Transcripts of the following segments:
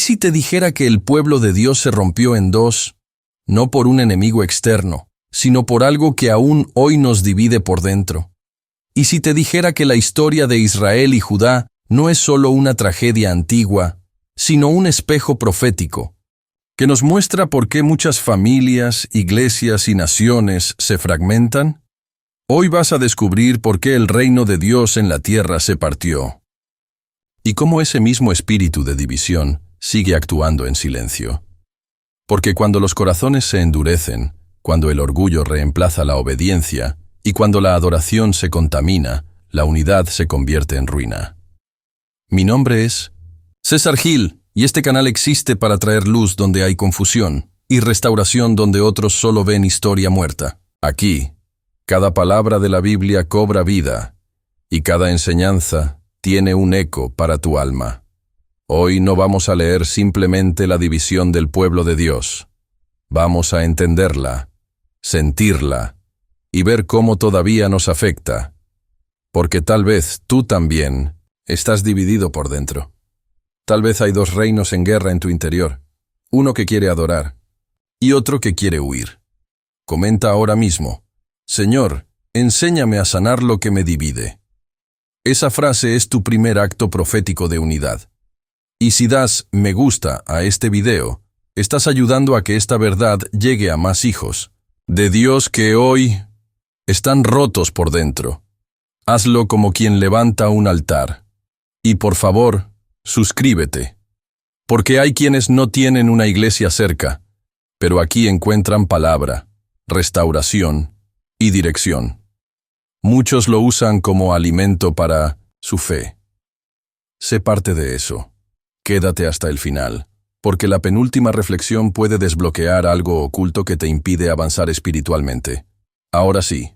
si te dijera que el pueblo de Dios se rompió en dos, no por un enemigo externo, sino por algo que aún hoy nos divide por dentro? ¿Y si te dijera que la historia de Israel y Judá no es solo una tragedia antigua, sino un espejo profético, que nos muestra por qué muchas familias, iglesias y naciones se fragmentan? Hoy vas a descubrir por qué el reino de Dios en la tierra se partió, y cómo ese mismo espíritu de división sigue actuando en silencio. Porque cuando los corazones se endurecen, cuando el orgullo reemplaza la obediencia, y cuando la adoración se contamina, la unidad se convierte en ruina. Mi nombre es César Gil, y este canal existe para traer luz donde hay confusión, y restauración donde otros solo ven historia muerta. Aquí, cada palabra de la Biblia cobra vida, y cada enseñanza tiene un eco para tu alma. Hoy no vamos a leer simplemente la división del pueblo de Dios. Vamos a entenderla, sentirla, y ver cómo todavía nos afecta. Porque tal vez tú también estás dividido por dentro. Tal vez hay dos reinos en guerra en tu interior, uno que quiere adorar y otro que quiere huir. Comenta ahora mismo: Señor, enséñame a sanar lo que me divide. Esa frase es tu primer acto profético de unidad. Y si das me gusta a este video, estás ayudando a que esta verdad llegue a más hijos de Dios que hoy están rotos por dentro. Hazlo como quien levanta un altar. Y por favor, suscríbete, porque hay quienes no tienen una iglesia cerca, pero aquí encuentran palabra, restauración y dirección. Muchos lo usan como alimento para su fe. Sé parte de eso. Quédate hasta el final, porque la penúltima reflexión puede desbloquear algo oculto que te impide avanzar espiritualmente. Ahora sí,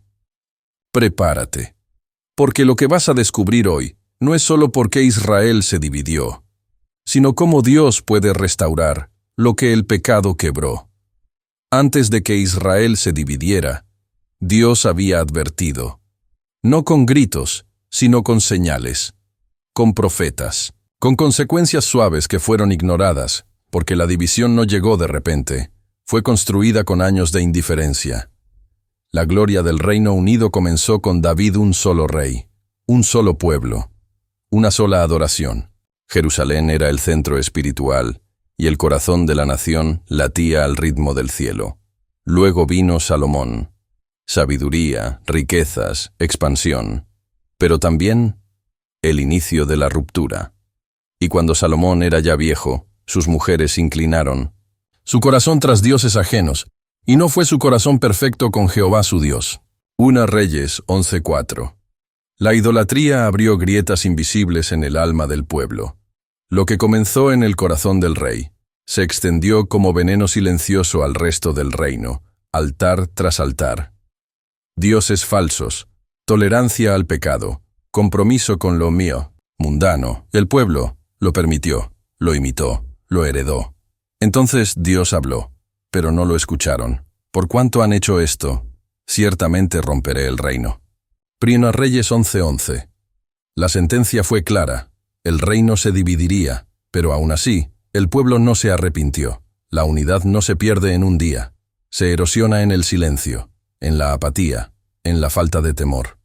prepárate, porque lo que vas a descubrir hoy no es solo por qué Israel se dividió, sino cómo Dios puede restaurar lo que el pecado quebró. Antes de que Israel se dividiera, Dios había advertido, no con gritos, sino con señales, con profetas, con consecuencias suaves que fueron ignoradas, porque la división no llegó de repente, fue construida con años de indiferencia. La gloria del Reino Unido comenzó con David, un solo rey, un solo pueblo, una sola adoración. Jerusalén era el centro espiritual, y el corazón de la nación latía al ritmo del cielo. Luego vino Salomón. Sabiduría, riquezas, expansión, pero también el inicio de la ruptura. Y cuando Salomón era ya viejo, sus mujeres inclinaron su corazón tras dioses ajenos, y no fue su corazón perfecto con Jehová su Dios. 1 Reyes 11:4. La idolatría abrió grietas invisibles en el alma del pueblo. Lo que comenzó en el corazón del rey se extendió como veneno silencioso al resto del reino, altar tras altar. Dioses falsos, tolerancia al pecado, compromiso con lo mío, mundano. El pueblo lo permitió, lo imitó, lo heredó. Entonces Dios habló, pero no lo escucharon. Por cuanto han hecho esto, ciertamente romperé el reino. 1 Reyes 11:11. La sentencia fue clara. El reino se dividiría, pero aún así, el pueblo no se arrepintió. La unidad no se pierde en un día. Se erosiona en el silencio, en la apatía, en la falta de temor.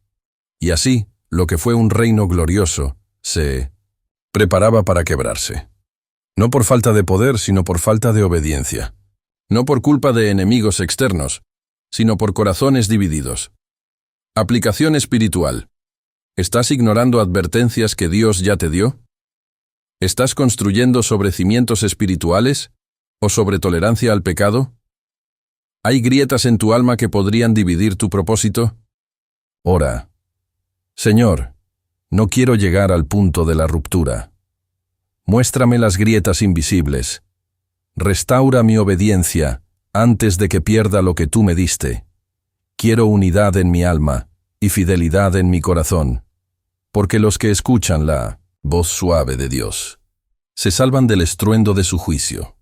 Y así, lo que fue un reino glorioso, se preparaba para quebrarse. No por falta de poder, sino por falta de obediencia. No por culpa de enemigos externos, sino por corazones divididos. Aplicación espiritual. ¿Estás ignorando advertencias que Dios ya te dio? ¿Estás construyendo sobre cimientos espirituales o sobre tolerancia al pecado? ¿Hay grietas en tu alma que podrían dividir tu propósito? Ora. Señor, no quiero llegar al punto de la ruptura. Muéstrame las grietas invisibles. Restaura mi obediencia antes de que pierda lo que tú me diste. Quiero unidad en mi alma y fidelidad en mi corazón, porque los que escuchan la voz suave de Dios se salvan del estruendo de su juicio.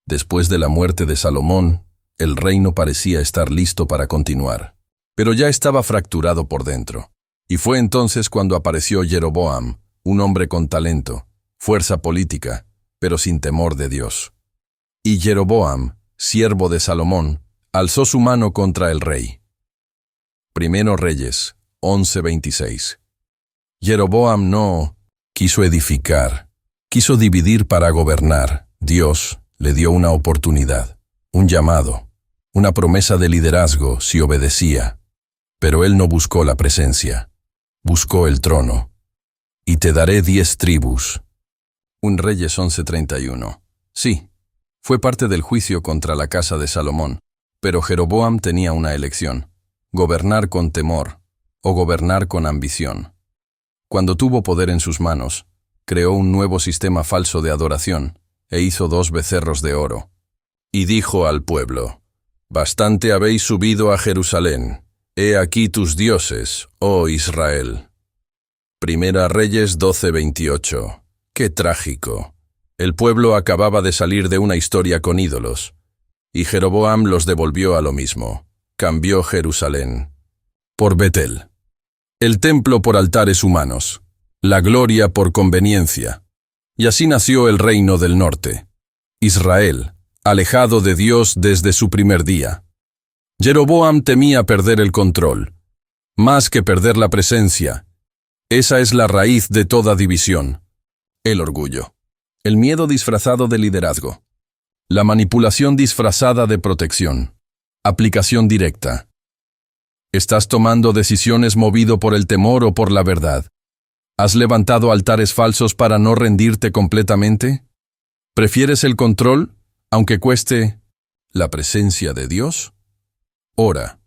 Después de la muerte de Salomón, el reino parecía estar listo para continuar, pero ya estaba fracturado por dentro. Y fue entonces cuando apareció Jeroboam, un hombre con talento, fuerza política, pero sin temor de Dios. Y Jeroboam, siervo de Salomón, alzó su mano contra el rey. Primero Reyes 11:26. Jeroboam no quiso edificar, quiso dividir para gobernar. Dios le dio una oportunidad, un llamado, una promesa de liderazgo si obedecía. Pero él no buscó la presencia, buscó el trono. Y te daré 10 tribus. Un Reyes 11:31. Sí, fue parte del juicio contra la casa de Salomón, pero Jeroboam tenía una elección: gobernar con temor o gobernar con ambición. Cuando tuvo poder en sus manos, creó un nuevo sistema falso de adoración e hizo 2 becerros de oro. Y dijo al pueblo: «Bastante habéis subido a Jerusalén. He aquí tus dioses, oh Israel». Primera Reyes 12:28. ¡Qué trágico! El pueblo acababa de salir de una historia con ídolos, y Jeroboam los devolvió a lo mismo. Cambió Jerusalén por Betel, el templo por altares humanos, la gloria por conveniencia. Y así nació el reino del norte, Israel, alejado de Dios desde su primer día. Jeroboam temía perder el control, más que perder la presencia. Esa es la raíz de toda división. El orgullo, el miedo disfrazado de liderazgo, la manipulación disfrazada de protección. Aplicación directa. ¿Estás tomando decisiones movido por el temor o por la verdad? ¿Has levantado altares falsos para no rendirte completamente? ¿Prefieres el control, aunque cueste la presencia de Dios? Ora: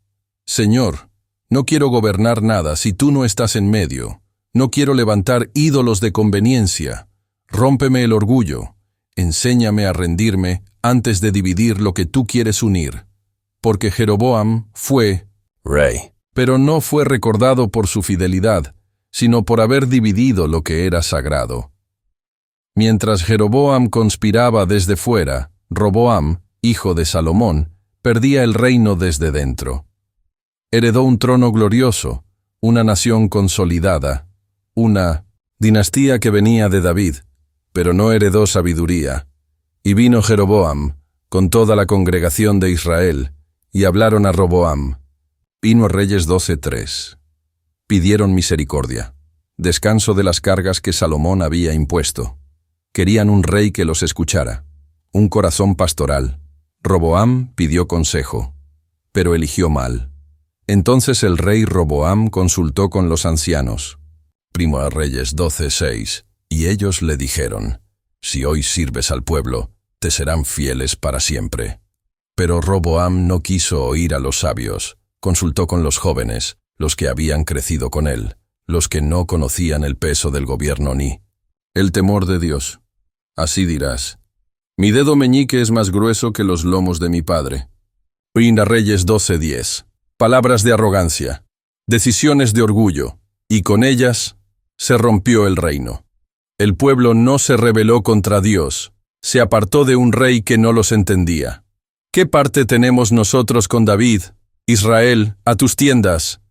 Señor, no quiero gobernar nada si tú no estás en medio. No quiero levantar ídolos de conveniencia. Rómpeme el orgullo. Enséñame a rendirme antes de dividir lo que tú quieres unir. Porque Jeroboam fue rey, pero no fue recordado por su fidelidad, sino por haber dividido lo que era sagrado. Mientras Jeroboam conspiraba desde fuera, Roboam, hijo de Salomón, perdía el reino desde dentro. Heredó un trono glorioso, una nación consolidada, una dinastía que venía de David, pero no heredó sabiduría. Y vino Jeroboam con toda la congregación de Israel, y hablaron a Roboam. Vino Reyes 12:3. Pidieron misericordia, descanso de las cargas que Salomón había impuesto. Querían un rey que los escuchara, un corazón pastoral. Roboam pidió consejo, pero eligió mal. Entonces el rey Roboam consultó con los ancianos. Primera Reyes 12:6. Y ellos le dijeron: «Si hoy sirves al pueblo, te serán fieles para siempre». Pero Roboam no quiso oír a los sabios. Consultó con los jóvenes, los que habían crecido con él, los que no conocían el peso del gobierno ni el temor de Dios. Así dirás: «Mi dedo meñique es más grueso que los lomos de mi padre». Primera Reyes 12:10. Palabras de arrogancia, decisiones de orgullo, y con ellas se rompió el reino. El pueblo no se rebeló contra Dios, se apartó de un rey que no los entendía. ¿Qué parte tenemos nosotros con David? Israel, a tus tiendas.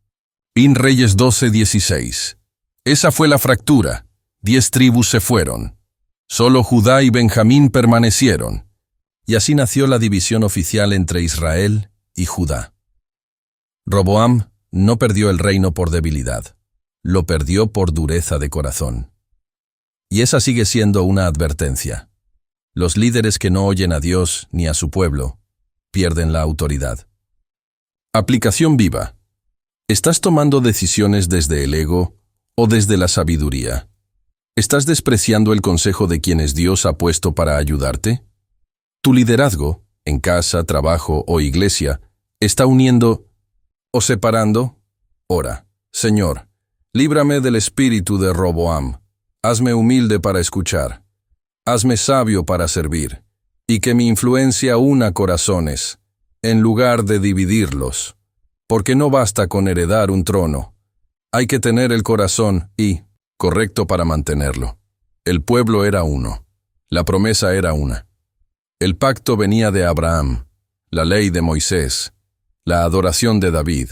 Primera Reyes 12:16. Esa fue la fractura. 10 tribus se fueron. Solo Judá y Benjamín permanecieron. Y así nació la división oficial entre Israel y Judá. Roboam no perdió el reino por debilidad. Lo perdió por dureza de corazón. Y esa sigue siendo una advertencia. Los líderes que no oyen a Dios ni a su pueblo pierden la autoridad. Aplicación viva. ¿Estás tomando decisiones desde el ego o desde la sabiduría? ¿Estás despreciando el consejo de quienes Dios ha puesto para ayudarte? Tu liderazgo, en casa, trabajo o iglesia, ¿está uniendo o separando? Ora: Señor, líbrame del espíritu de Roboam. Hazme humilde para escuchar. Hazme sabio para servir. Y que mi influencia una corazones, en lugar de dividirlos. Porque no basta con heredar un trono. Hay que tener el corazón correcto para mantenerlo. El pueblo era uno. La promesa era una. El pacto venía de Abraham, la ley de Moisés, la adoración de David.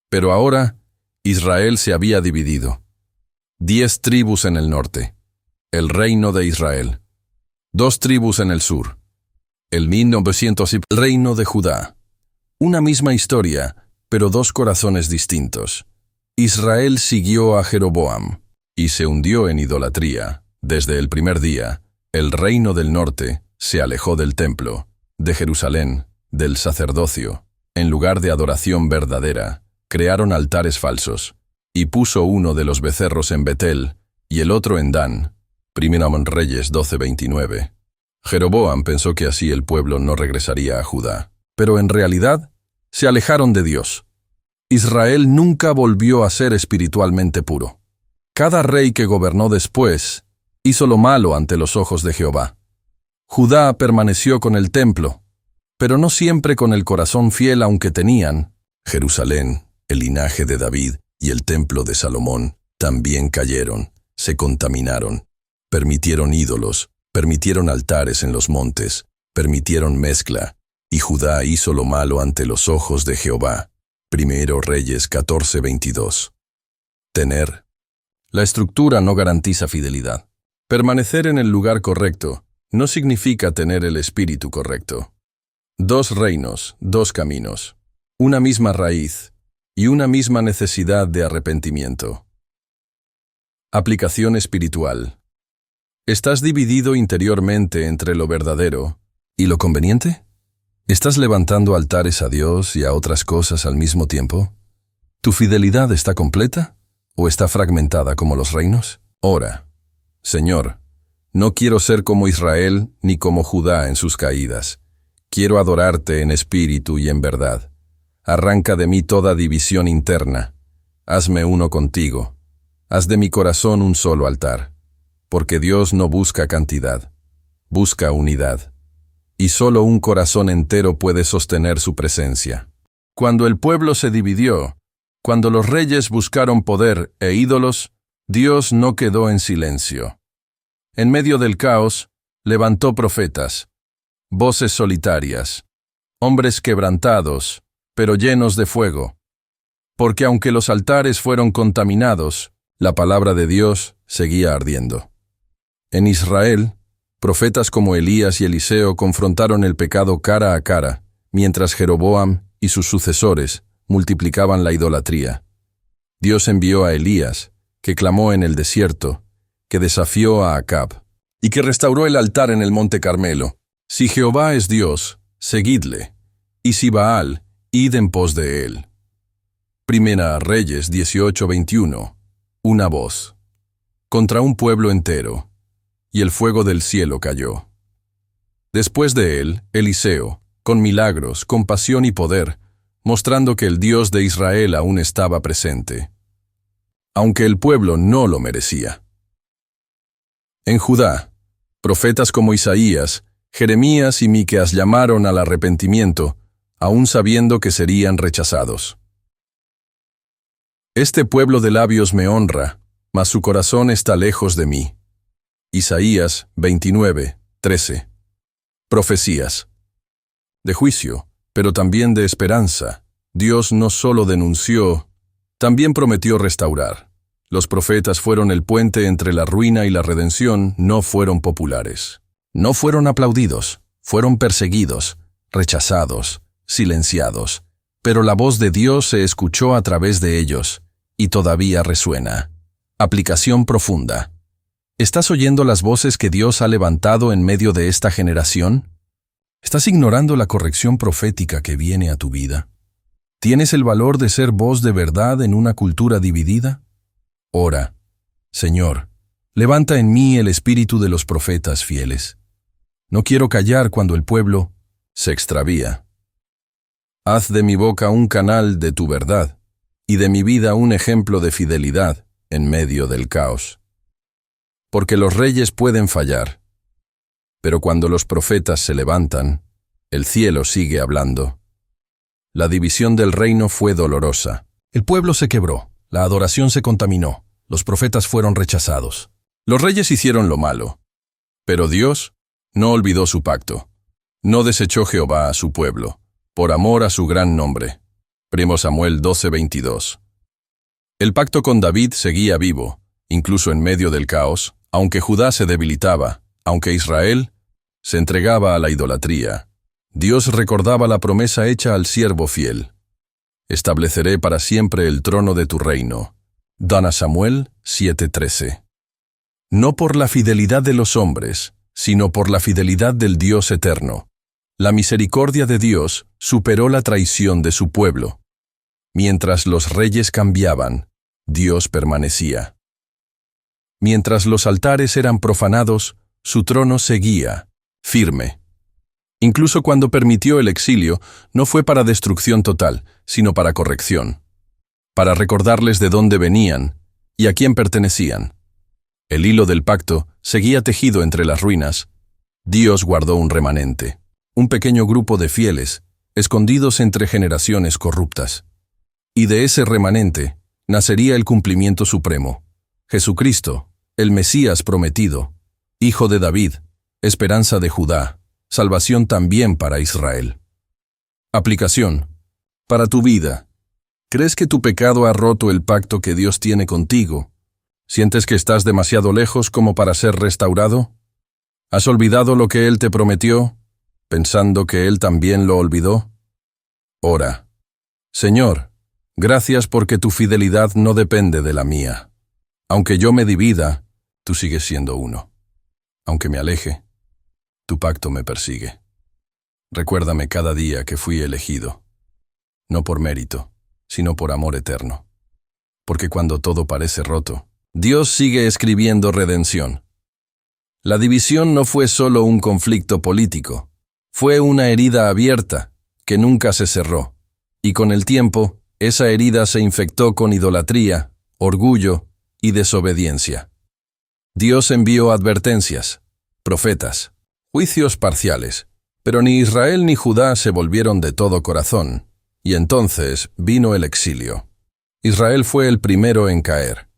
Pero ahora Israel se había dividido. 10 tribus en el norte, el reino de Israel, Dos tribus en el sur. El 1900 el reino de Judá. Una misma historia, pero dos corazones distintos. Israel siguió a Jeroboam y se hundió en idolatría. Desde el primer día, el reino del norte se alejó del templo, de Jerusalén, del sacerdocio. En lugar de adoración verdadera, crearon altares falsos, y puso uno de los becerros en Betel y el otro en Dan. Primera Reyes 12:29. Jeroboam pensó que así el pueblo no regresaría a Judá, pero en realidad se alejaron de Dios. Israel nunca volvió a ser espiritualmente puro. Cada rey que gobernó después hizo lo malo ante los ojos de Jehová. Judá permaneció con el templo, pero no siempre con el corazón fiel, aunque tenían Jerusalén, el linaje de David y el templo de Salomón, también cayeron, se contaminaron, permitieron ídolos, permitieron altares en los montes, permitieron mezcla, y Judá hizo lo malo ante los ojos de Jehová. Primero Reyes 14:22. Tener. La estructura no garantiza fidelidad. Permanecer en el lugar correcto no significa tener el espíritu correcto. Dos reinos, dos caminos, una misma raíz y una misma necesidad de arrepentimiento. Aplicación espiritual. ¿Estás dividido interiormente entre lo verdadero y lo conveniente? ¿Estás levantando altares a Dios y a otras cosas al mismo tiempo? ¿Tu fidelidad está completa o está fragmentada como los reinos? Ora, Señor, no quiero ser como Israel ni como Judá en sus caídas. Quiero adorarte en espíritu y en verdad. Arranca de mí toda división interna. Hazme uno contigo. Haz de mi corazón un solo altar. Porque Dios no busca cantidad, busca unidad. Y solo un corazón entero puede sostener su presencia. Cuando el pueblo se dividió, cuando los reyes buscaron poder e ídolos, Dios no quedó en silencio. En medio del caos, levantó profetas, voces solitarias, hombres quebrantados, pero llenos de fuego. Porque aunque los altares fueron contaminados, la palabra de Dios seguía ardiendo. En Israel, profetas como Elías y Eliseo confrontaron el pecado cara a cara, mientras Jeroboam y sus sucesores multiplicaban la idolatría. Dios envió a Elías, que clamó en el desierto, que desafió a Acab, y que restauró el altar en el monte Carmelo. Si Jehová es Dios, seguidle, y si Baal, id en pos de él. Primera Reyes 18:21. Una voz. Contra un pueblo entero, y el fuego del cielo cayó. Después de él, Eliseo, con milagros, compasión y poder, mostrando que el Dios de Israel aún estaba presente, aunque el pueblo no lo merecía. En Judá, profetas como Isaías, Jeremías y Miqueas llamaron al arrepentimiento, aún sabiendo que serían rechazados. Este pueblo de labios me honra, mas su corazón está lejos de mí. Isaías 29:13. Profecías. De juicio, pero también de esperanza. Dios no solo denunció, también prometió restaurar. Los profetas fueron el puente entre la ruina y la redención, no fueron populares. No fueron aplaudidos, fueron perseguidos, rechazados, silenciados. Pero la voz de Dios se escuchó a través de ellos, y todavía resuena. Aplicación profunda. ¿Estás oyendo las voces que Dios ha levantado en medio de esta generación? ¿Estás ignorando la corrección profética que viene a tu vida? ¿Tienes el valor de ser voz de verdad en una cultura dividida? Ora, Señor, levanta en mí el espíritu de los profetas fieles. No quiero callar cuando el pueblo se extravía. Haz de mi boca un canal de tu verdad, y de mi vida un ejemplo de fidelidad en medio del caos. Porque los reyes pueden fallar, pero cuando los profetas se levantan, el cielo sigue hablando. La división del reino fue dolorosa. El pueblo se quebró, la adoración se contaminó, los profetas fueron rechazados. Los reyes hicieron lo malo, pero Dios no olvidó su pacto. No desechó Jehová a su pueblo, por amor a su gran nombre. 1 Samuel 12:22. El pacto con David seguía vivo, incluso en medio del caos, aunque Judá se debilitaba, aunque Israel se entregaba a la idolatría, Dios recordaba la promesa hecha al siervo fiel. Estableceré para siempre el trono de tu reino. Dan Samuel 7:13. No por la fidelidad de los hombres, sino por la fidelidad del Dios eterno. La misericordia de Dios superó la traición de su pueblo. Mientras los reyes cambiaban, Dios permanecía. Mientras los altares eran profanados, su trono seguía, firme. Incluso cuando permitió el exilio, no fue para destrucción total, sino para corrección. Para recordarles de dónde venían y a quién pertenecían. El hilo del pacto seguía tejido entre las ruinas. Dios guardó un remanente, un pequeño grupo de fieles, escondidos entre generaciones corruptas. Y de ese remanente nacería el cumplimiento supremo, Jesucristo, el Mesías prometido, Hijo de David, esperanza de Judá, salvación también para Israel. Aplicación. Para tu vida. ¿Crees que tu pecado ha roto el pacto que Dios tiene contigo? ¿Sientes que estás demasiado lejos como para ser restaurado? ¿Has olvidado lo que Él te prometió, pensando que Él también lo olvidó? Ora. Señor, gracias porque tu fidelidad no depende de la mía. Aunque yo me divida, tú sigues siendo uno. Aunque me aleje, tu pacto me persigue. Recuérdame cada día que fui elegido, no por mérito, sino por amor eterno. Porque cuando todo parece roto, Dios sigue escribiendo redención. La división no fue solo un conflicto político, fue una herida abierta que nunca se cerró, y con el tiempo, esa herida se infectó con idolatría, orgullo y desobediencia. Dios envió advertencias, profetas, juicios parciales, pero ni Israel ni Judá se volvieron de todo corazón, y entonces vino el exilio. Israel fue el primero en caer.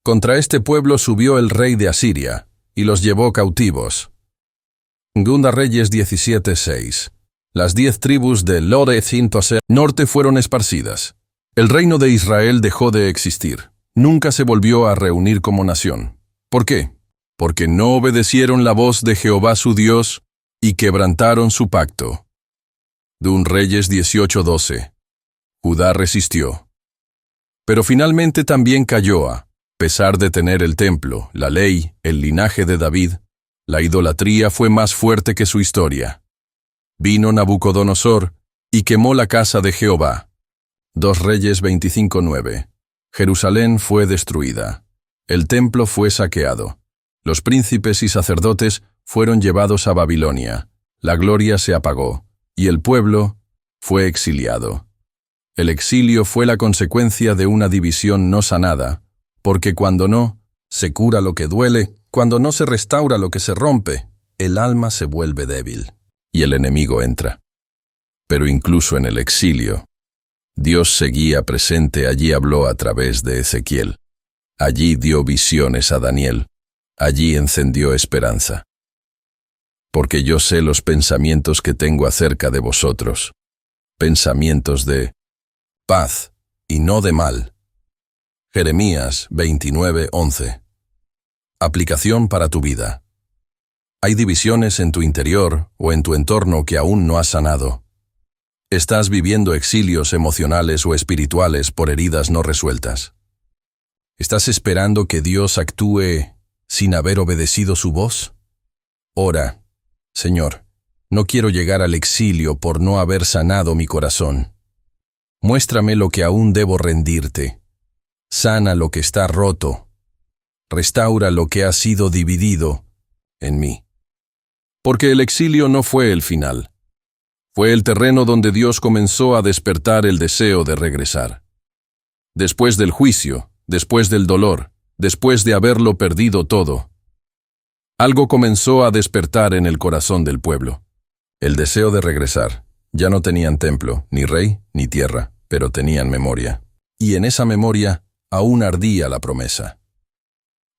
Contra este pueblo subió el rey de Asiria, y los llevó cautivos. Segunda Reyes 17:6. Las 10 tribus de norte fueron esparcidas. El reino de Israel dejó de existir. Nunca se volvió a reunir como nación. ¿Por qué? Porque no obedecieron la voz de Jehová su Dios y quebrantaron su pacto. Reyes 18:12. Judá resistió. Pero finalmente también cayó a pesar de tener el templo, la ley, el linaje de David, la idolatría fue más fuerte que su historia. Vino Nabucodonosor y quemó la casa de Jehová. 2 Reyes 25:9. Jerusalén fue destruida. El templo fue saqueado. Los príncipes y sacerdotes fueron llevados a Babilonia. La gloria se apagó, y el pueblo fue exiliado. El exilio fue la consecuencia de una división no sanada, porque cuando no se cura lo que duele, cuando no se restaura lo que se rompe, el alma se vuelve débil, y el enemigo entra. Pero incluso en el exilio, Dios seguía presente. Allí habló a través de Ezequiel. Allí dio visiones a Daniel. Allí encendió esperanza. Porque yo sé los pensamientos que tengo acerca de vosotros, pensamientos de paz y no de mal. Jeremías 29:11. Aplicación para tu vida. Hay divisiones en tu interior o en tu entorno que aún no has sanado. Estás viviendo exilios emocionales o espirituales por heridas no resueltas. ¿Estás esperando que Dios actúe sin haber obedecido su voz? Ora, Señor, no quiero llegar al exilio por no haber sanado mi corazón. Muéstrame lo que aún debo rendirte. Sana lo que está roto. Restaura lo que ha sido dividido en mí. Porque el exilio no fue el final. Fue el terreno donde Dios comenzó a despertar el deseo de regresar. Después del juicio, después del dolor, después de haberlo perdido todo, algo comenzó a despertar en el corazón del pueblo. El deseo de regresar. Ya no tenían templo, ni rey, ni tierra, pero tenían memoria. Y en esa memoria aún ardía la promesa.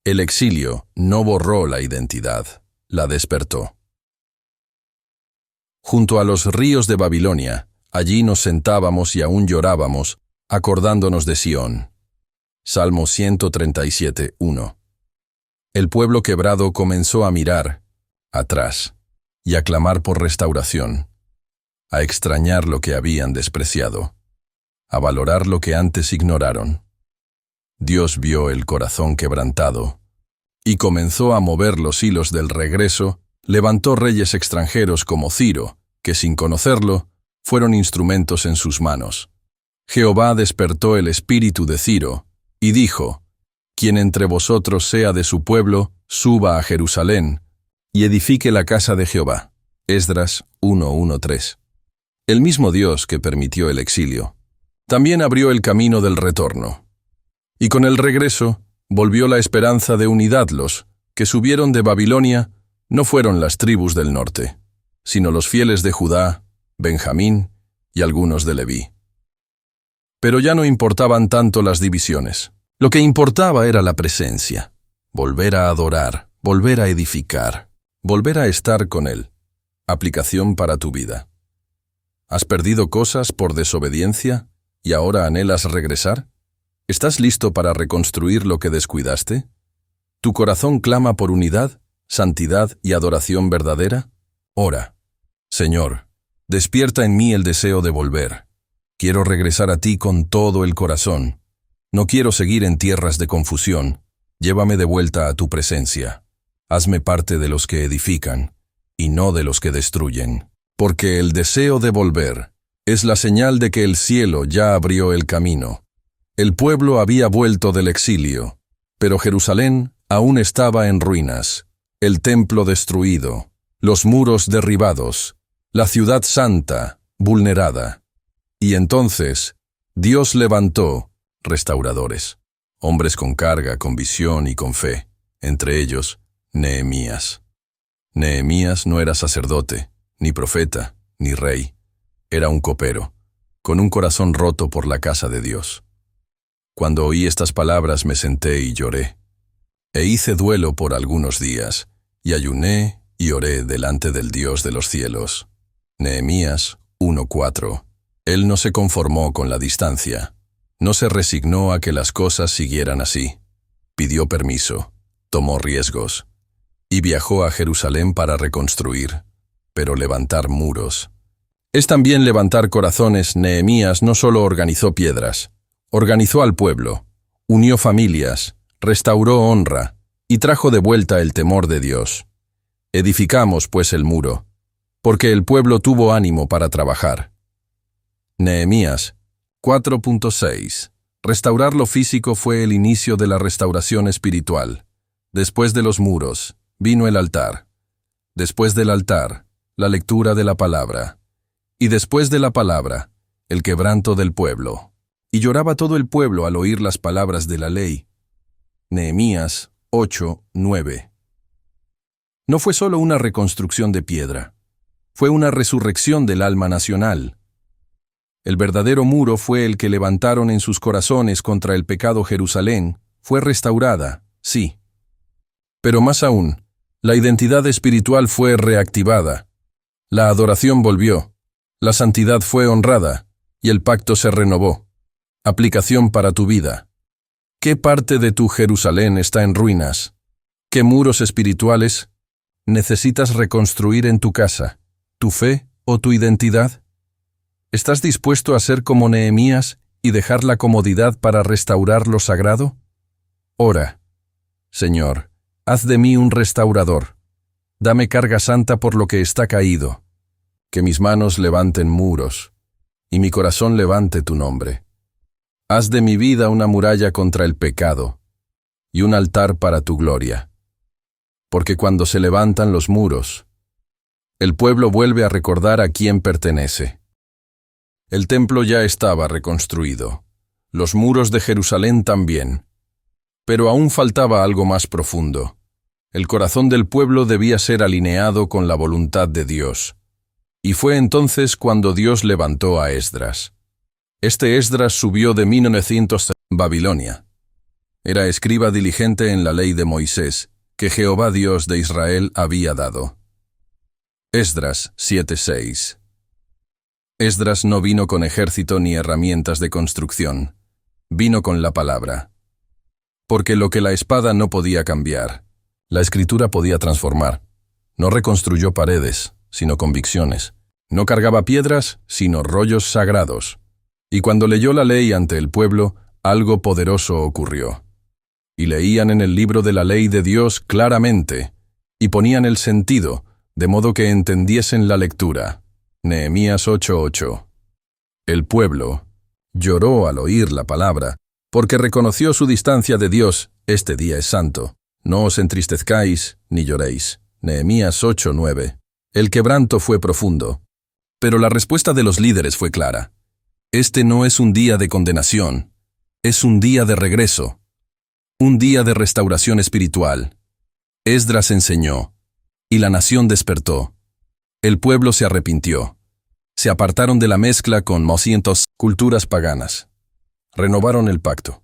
El exilio no borró la identidad, la despertó. Junto a los ríos de Babilonia, allí nos sentábamos y aún llorábamos, acordándonos de Sión. Salmo 137:1. El pueblo quebrado comenzó a mirar atrás, y a clamar por restauración, a extrañar lo que habían despreciado, a valorar lo que antes ignoraron. Dios vio el corazón quebrantado y comenzó a mover los hilos del regreso. Levantó reyes extranjeros como Ciro, que sin conocerlo, fueron instrumentos en sus manos. Jehová despertó el espíritu de Ciro, y dijo: Quien entre vosotros sea de su pueblo, suba a Jerusalén, y edifique la casa de Jehová. Esdras 1:1-3. El mismo Dios que permitió el exilio, también abrió el camino del retorno. Y con el regreso, volvió la esperanza de unidad. Los que subieron de Babilonia no fueron las tribus del norte, sino los fieles de Judá, Benjamín y algunos de Leví. Pero ya no importaban tanto las divisiones. Lo que importaba era la presencia, volver a adorar, volver a edificar, volver a estar con Él. Aplicación para tu vida. ¿Has perdido cosas por desobediencia y ahora anhelas regresar? ¿Estás listo para reconstruir lo que descuidaste? ¿Tu corazón clama por unidad, santidad y adoración verdadera? Ora: Señor, despierta en mí el deseo de volver. Quiero regresar a ti con todo el corazón. No quiero seguir en tierras de confusión. Llévame de vuelta a tu presencia. Hazme parte de los que edifican y no de los que destruyen. Porque el deseo de volver es la señal de que el cielo ya abrió el camino. El pueblo había vuelto del exilio, pero Jerusalén aún estaba en ruinas, el templo destruido, los muros derribados, la ciudad santa vulnerada. Y entonces Dios levantó restauradores, hombres con carga, con visión y con fe, entre ellos Nehemías. Nehemías no era sacerdote, ni profeta, ni rey. Era un copero, con un corazón roto por la casa de Dios. Cuando oí estas palabras me senté y lloré. E hice duelo por algunos días, y ayuné y oré delante del Dios de los cielos. Nehemías 1:4. Él no se conformó con la distancia. No se resignó a que las cosas siguieran así. Pidió permiso, tomó riesgos, y viajó a Jerusalén para reconstruir, pero levantar muros es también levantar corazones. Nehemías no solo organizó piedras, organizó al pueblo, unió familias, restauró honra y trajo de vuelta el temor de Dios. Edificamos, pues, el muro, porque el pueblo tuvo ánimo para trabajar. Nehemías 4:6. Restaurar lo físico fue el inicio de la restauración espiritual. Después de los muros, vino el altar. Después del altar, la lectura de la palabra. Y después de la palabra, el quebranto del pueblo. Y lloraba todo el pueblo al oír las palabras de la ley. Nehemías 8:9. No fue solo una reconstrucción de piedra, fue una resurrección del alma nacional. El verdadero muro fue el que levantaron en sus corazones contra el pecado. Jerusalén fue restaurada, sí. Pero más aún, la identidad espiritual fue reactivada. La adoración volvió, la santidad fue honrada y el pacto se renovó. Aplicación para tu vida. ¿Qué parte de tu Jerusalén está en ruinas? ¿Qué muros espirituales necesitas reconstruir en tu casa, tu fe o tu identidad? ¿Estás dispuesto a ser como Nehemías y dejar la comodidad para restaurar lo sagrado? Ora: Señor, haz de mí un restaurador. Dame carga santa por lo que está caído. Que mis manos levanten muros y mi corazón levante tu nombre. Haz de mi vida una muralla contra el pecado y un altar para tu gloria. Porque cuando se levantan los muros, el pueblo vuelve a recordar a quién pertenece. El templo ya estaba reconstruido, los muros de Jerusalén también, pero aún faltaba algo más profundo. El corazón del pueblo debía ser alineado con la voluntad de Dios. Y fue entonces cuando Dios levantó a Esdras. Este Esdras subió de 1900 a Babilonia. Era escriba diligente en la ley de Moisés, que Jehová Dios de Israel había dado. Esdras 7:6. Esdras no vino con ejército ni herramientas de construcción. Vino con la palabra. Porque lo que la espada no podía cambiar, la escritura podía transformar. No reconstruyó paredes, sino convicciones. No cargaba piedras, sino rollos sagrados. Y cuando leyó la ley ante el pueblo, algo poderoso ocurrió. Y leían en el libro de la ley de Dios claramente, y ponían el sentido, de modo que entendiesen la lectura. Nehemías 8:8. El pueblo lloró al oír la palabra, porque reconoció su distancia de Dios. Este día es santo. No os entristezcáis ni lloréis. Nehemías 8:9. El quebranto fue profundo. Pero la respuesta de los líderes fue clara. Este no es un día de condenación, es un día de regreso, un día de restauración espiritual. Esdras enseñó, y la nación despertó. El pueblo se arrepintió. Se apartaron de la mezcla con culturas paganas. Renovaron el pacto,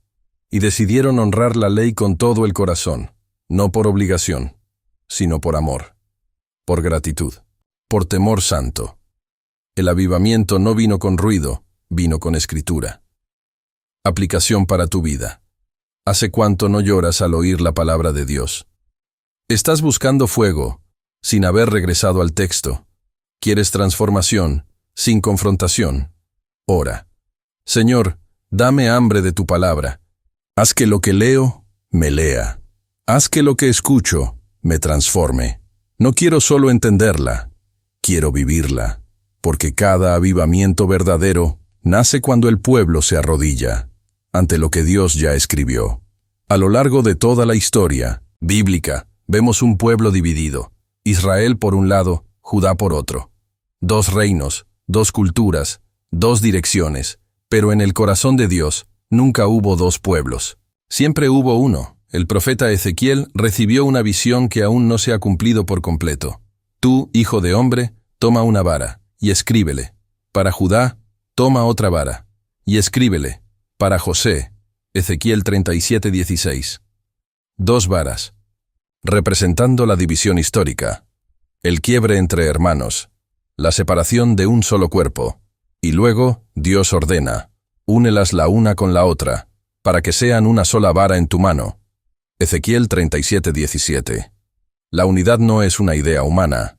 y decidieron honrar la ley con todo el corazón, no por obligación, sino por amor, por gratitud, por temor santo. El avivamiento no vino con ruido, vino con escritura. Aplicación para tu vida. ¿Hace cuánto no lloras al oír la palabra de Dios? Estás buscando fuego, sin haber regresado al texto. ¿Quieres transformación, sin confrontación? Ora. Señor, dame hambre de tu palabra. Haz que lo que leo, me lea. Haz que lo que escucho, me transforme. No quiero solo entenderla, quiero vivirla, porque cada avivamiento verdadero nace cuando el pueblo se arrodilla ante lo que Dios ya escribió. A lo largo de toda la historia bíblica, vemos un pueblo dividido, Israel por un lado, Judá por otro. Dos reinos, dos culturas, dos direcciones, pero en el corazón de Dios nunca hubo dos pueblos. Siempre hubo uno. El profeta Ezequiel recibió una visión que aún no se ha cumplido por completo. Tú, hijo de hombre, toma una vara y escríbele. Para Judá, toma otra vara y escríbele. Para José, Ezequiel 37:16. Dos varas, representando la división histórica, el quiebre entre hermanos, la separación de un solo cuerpo, y luego Dios ordena, únelas la una con la otra, para que sean una sola vara en tu mano. Ezequiel 37:17. La unidad no es una idea humana,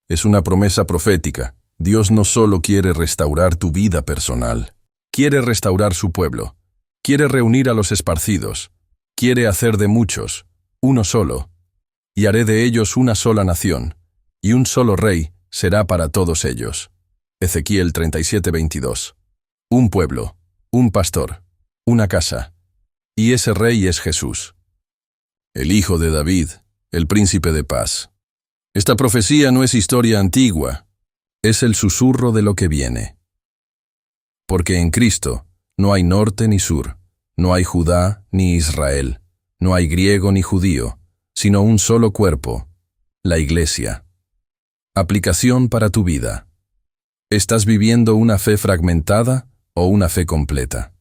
es una promesa profética. Dios no solo quiere restaurar tu vida personal, quiere restaurar su pueblo, quiere reunir a los esparcidos, quiere hacer de muchos uno solo, y haré de ellos una sola nación, y un solo rey será para todos ellos. Ezequiel 37:22. Un pueblo, un pastor, una casa, y ese rey es Jesús, el hijo de David, el príncipe de paz. Esta profecía no es historia antigua, es el susurro de lo que viene. Porque en Cristo no hay norte ni sur, no hay Judá ni Israel, no hay griego ni judío, sino un solo cuerpo, la Iglesia. Aplicación para tu vida. ¿Estás viviendo una fe fragmentada o una fe completa?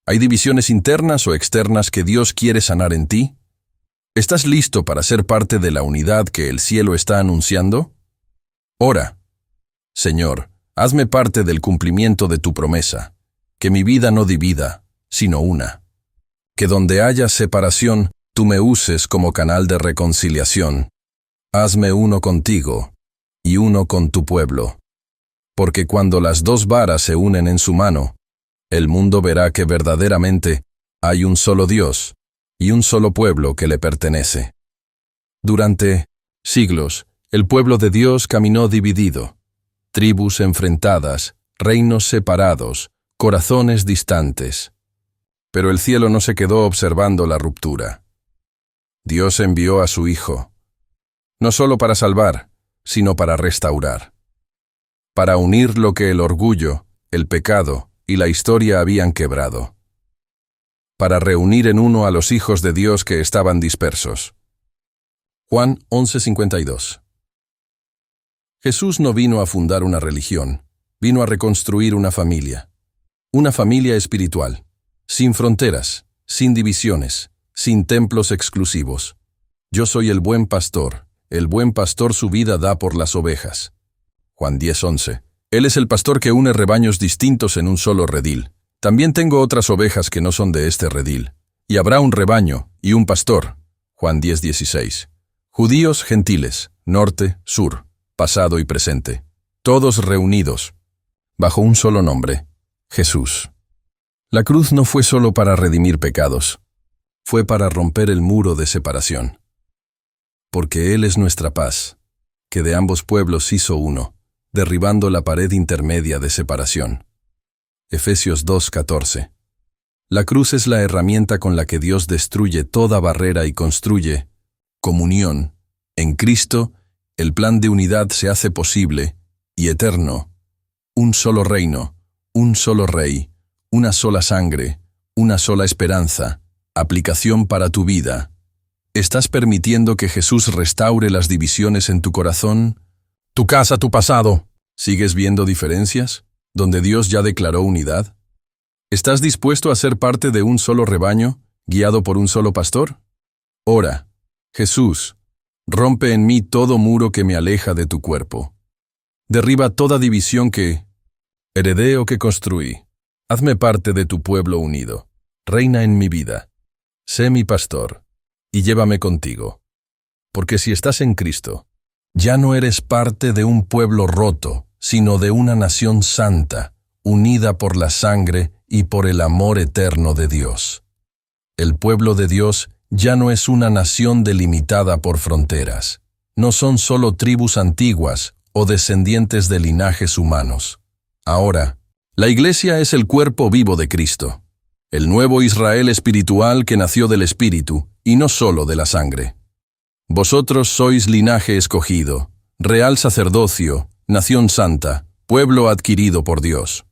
¿Hay divisiones internas o externas que Dios quiere sanar en ti? ¿Estás listo para ser parte de la unidad que el cielo está anunciando? Ora. Señor, hazme parte del cumplimiento de tu promesa, que mi vida no divida, sino una. Que donde haya separación, tú me uses como canal de reconciliación. Hazme uno contigo y uno con tu pueblo. Porque cuando las dos varas se unen en su mano, el mundo verá que verdaderamente hay un solo Dios y un solo pueblo que le pertenece. Durante siglos, el pueblo de Dios caminó dividido. Tribus enfrentadas, reinos separados, corazones distantes. Pero el cielo no se quedó observando la ruptura. Dios envió a su Hijo, no solo para salvar, sino para restaurar. Para unir lo que el orgullo, el pecado y la historia habían quebrado. Para reunir en uno a los hijos de Dios que estaban dispersos. Juan 11:52. Jesús no vino a fundar una religión, vino a reconstruir una familia espiritual, sin fronteras, sin divisiones, sin templos exclusivos. Yo soy el buen pastor su vida da por las ovejas. Juan 10:11. Él es el pastor que une rebaños distintos en un solo redil. También tengo otras ovejas que no son de este redil, y habrá un rebaño y un pastor. Juan 10:16. Judíos, gentiles, norte, sur. pasado y presente, todos reunidos, bajo un solo nombre, Jesús. La cruz no fue solo para redimir pecados, fue para romper el muro de separación. Porque Él es nuestra paz, que de ambos pueblos hizo uno, derribando la pared intermedia de separación. Efesios 2:14. La cruz es la herramienta con la que Dios destruye toda barrera y construye comunión. En Cristo, el plan de unidad se hace posible y eterno. Un solo reino, un solo rey, una sola sangre, una sola esperanza. Aplicación para tu vida. ¿Estás permitiendo que Jesús restaure las divisiones en tu corazón? Tu casa, tu pasado. ¿Sigues viendo diferencias, donde Dios ya declaró unidad? ¿Estás dispuesto a ser parte de un solo rebaño, guiado por un solo pastor? Ora, Jesús, rompe en mí todo muro que me aleja de tu cuerpo. Derriba toda división que heredé o que construí. Hazme parte de tu pueblo unido. Reina en mi vida. Sé mi pastor, y llévame contigo. Porque si estás en Cristo, ya no eres parte de un pueblo roto, sino de una nación santa, unida por la sangre y por el amor eterno de Dios. El pueblo de Dios ya no es una nación delimitada por fronteras. No son solo tribus antiguas o descendientes de linajes humanos. Ahora, la Iglesia es el cuerpo vivo de Cristo, el nuevo Israel espiritual que nació del Espíritu y no solo de la sangre. Vosotros sois linaje escogido, real sacerdocio, nación santa, pueblo adquirido por Dios.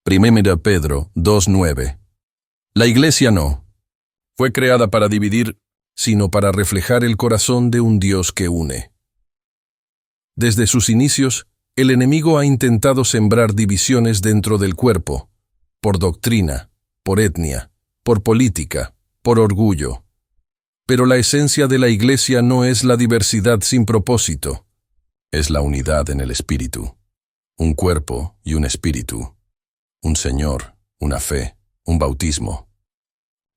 1 Pedro 2:9. La Iglesia no fue creada para dividir, sino para reflejar el corazón de un Dios que une. Desde sus inicios, el enemigo ha intentado sembrar divisiones dentro del cuerpo, por doctrina, por etnia, por política, por orgullo. Pero la esencia de la Iglesia no es la diversidad sin propósito, es la unidad en el Espíritu. Un cuerpo y un espíritu. Un Señor, una fe, un bautismo.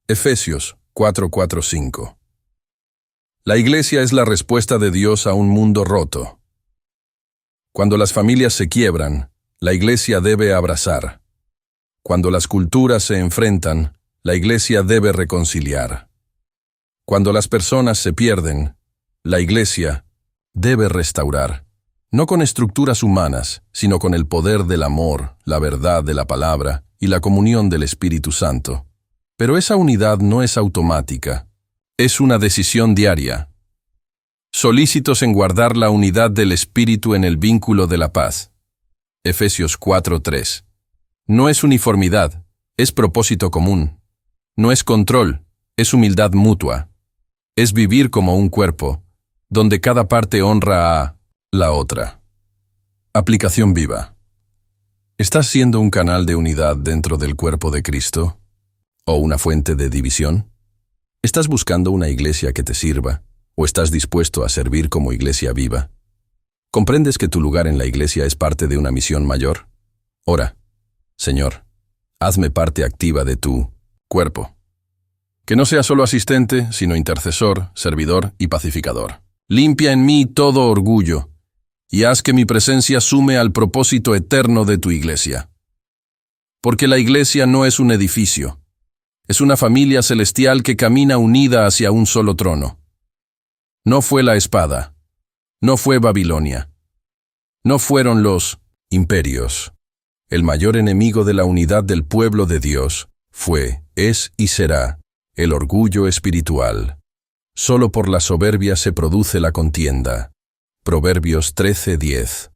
Efesios 4:4-5. La Iglesia es la respuesta de Dios a un mundo roto. Cuando las familias se quiebran, la Iglesia debe abrazar. Cuando las culturas se enfrentan, la Iglesia debe reconciliar. Cuando las personas se pierden, la Iglesia debe restaurar. No con estructuras humanas, sino con el poder del amor, la verdad de la palabra y la comunión del Espíritu Santo. Pero esa unidad no es automática, es una decisión diaria. Solícitos en guardar la unidad del Espíritu en el vínculo de la paz. Efesios 4:3. No es uniformidad, es propósito común. No es control, es humildad mutua. Es vivir como un cuerpo, donde cada parte honra a la otra. Aplicación viva. ¿Estás siendo un canal de unidad dentro del cuerpo de Cristo? ¿O una fuente de división? ¿Estás buscando una iglesia que te sirva? ¿O estás dispuesto a servir como iglesia viva? ¿Comprendes que tu lugar en la iglesia es parte de una misión mayor? Ora, Señor, hazme parte activa de tu cuerpo. Que no sea solo asistente, sino intercesor, servidor y pacificador. Limpia en mí todo orgullo, y haz que mi presencia sume al propósito eterno de tu iglesia. Porque la iglesia no es un edificio, es una familia celestial que camina unida hacia un solo trono. No fue la espada, no fue Babilonia, no fueron los imperios. El mayor enemigo de la unidad del pueblo de Dios fue, es y será el orgullo espiritual. Solo por la soberbia se produce la contienda. Proverbios 13:10.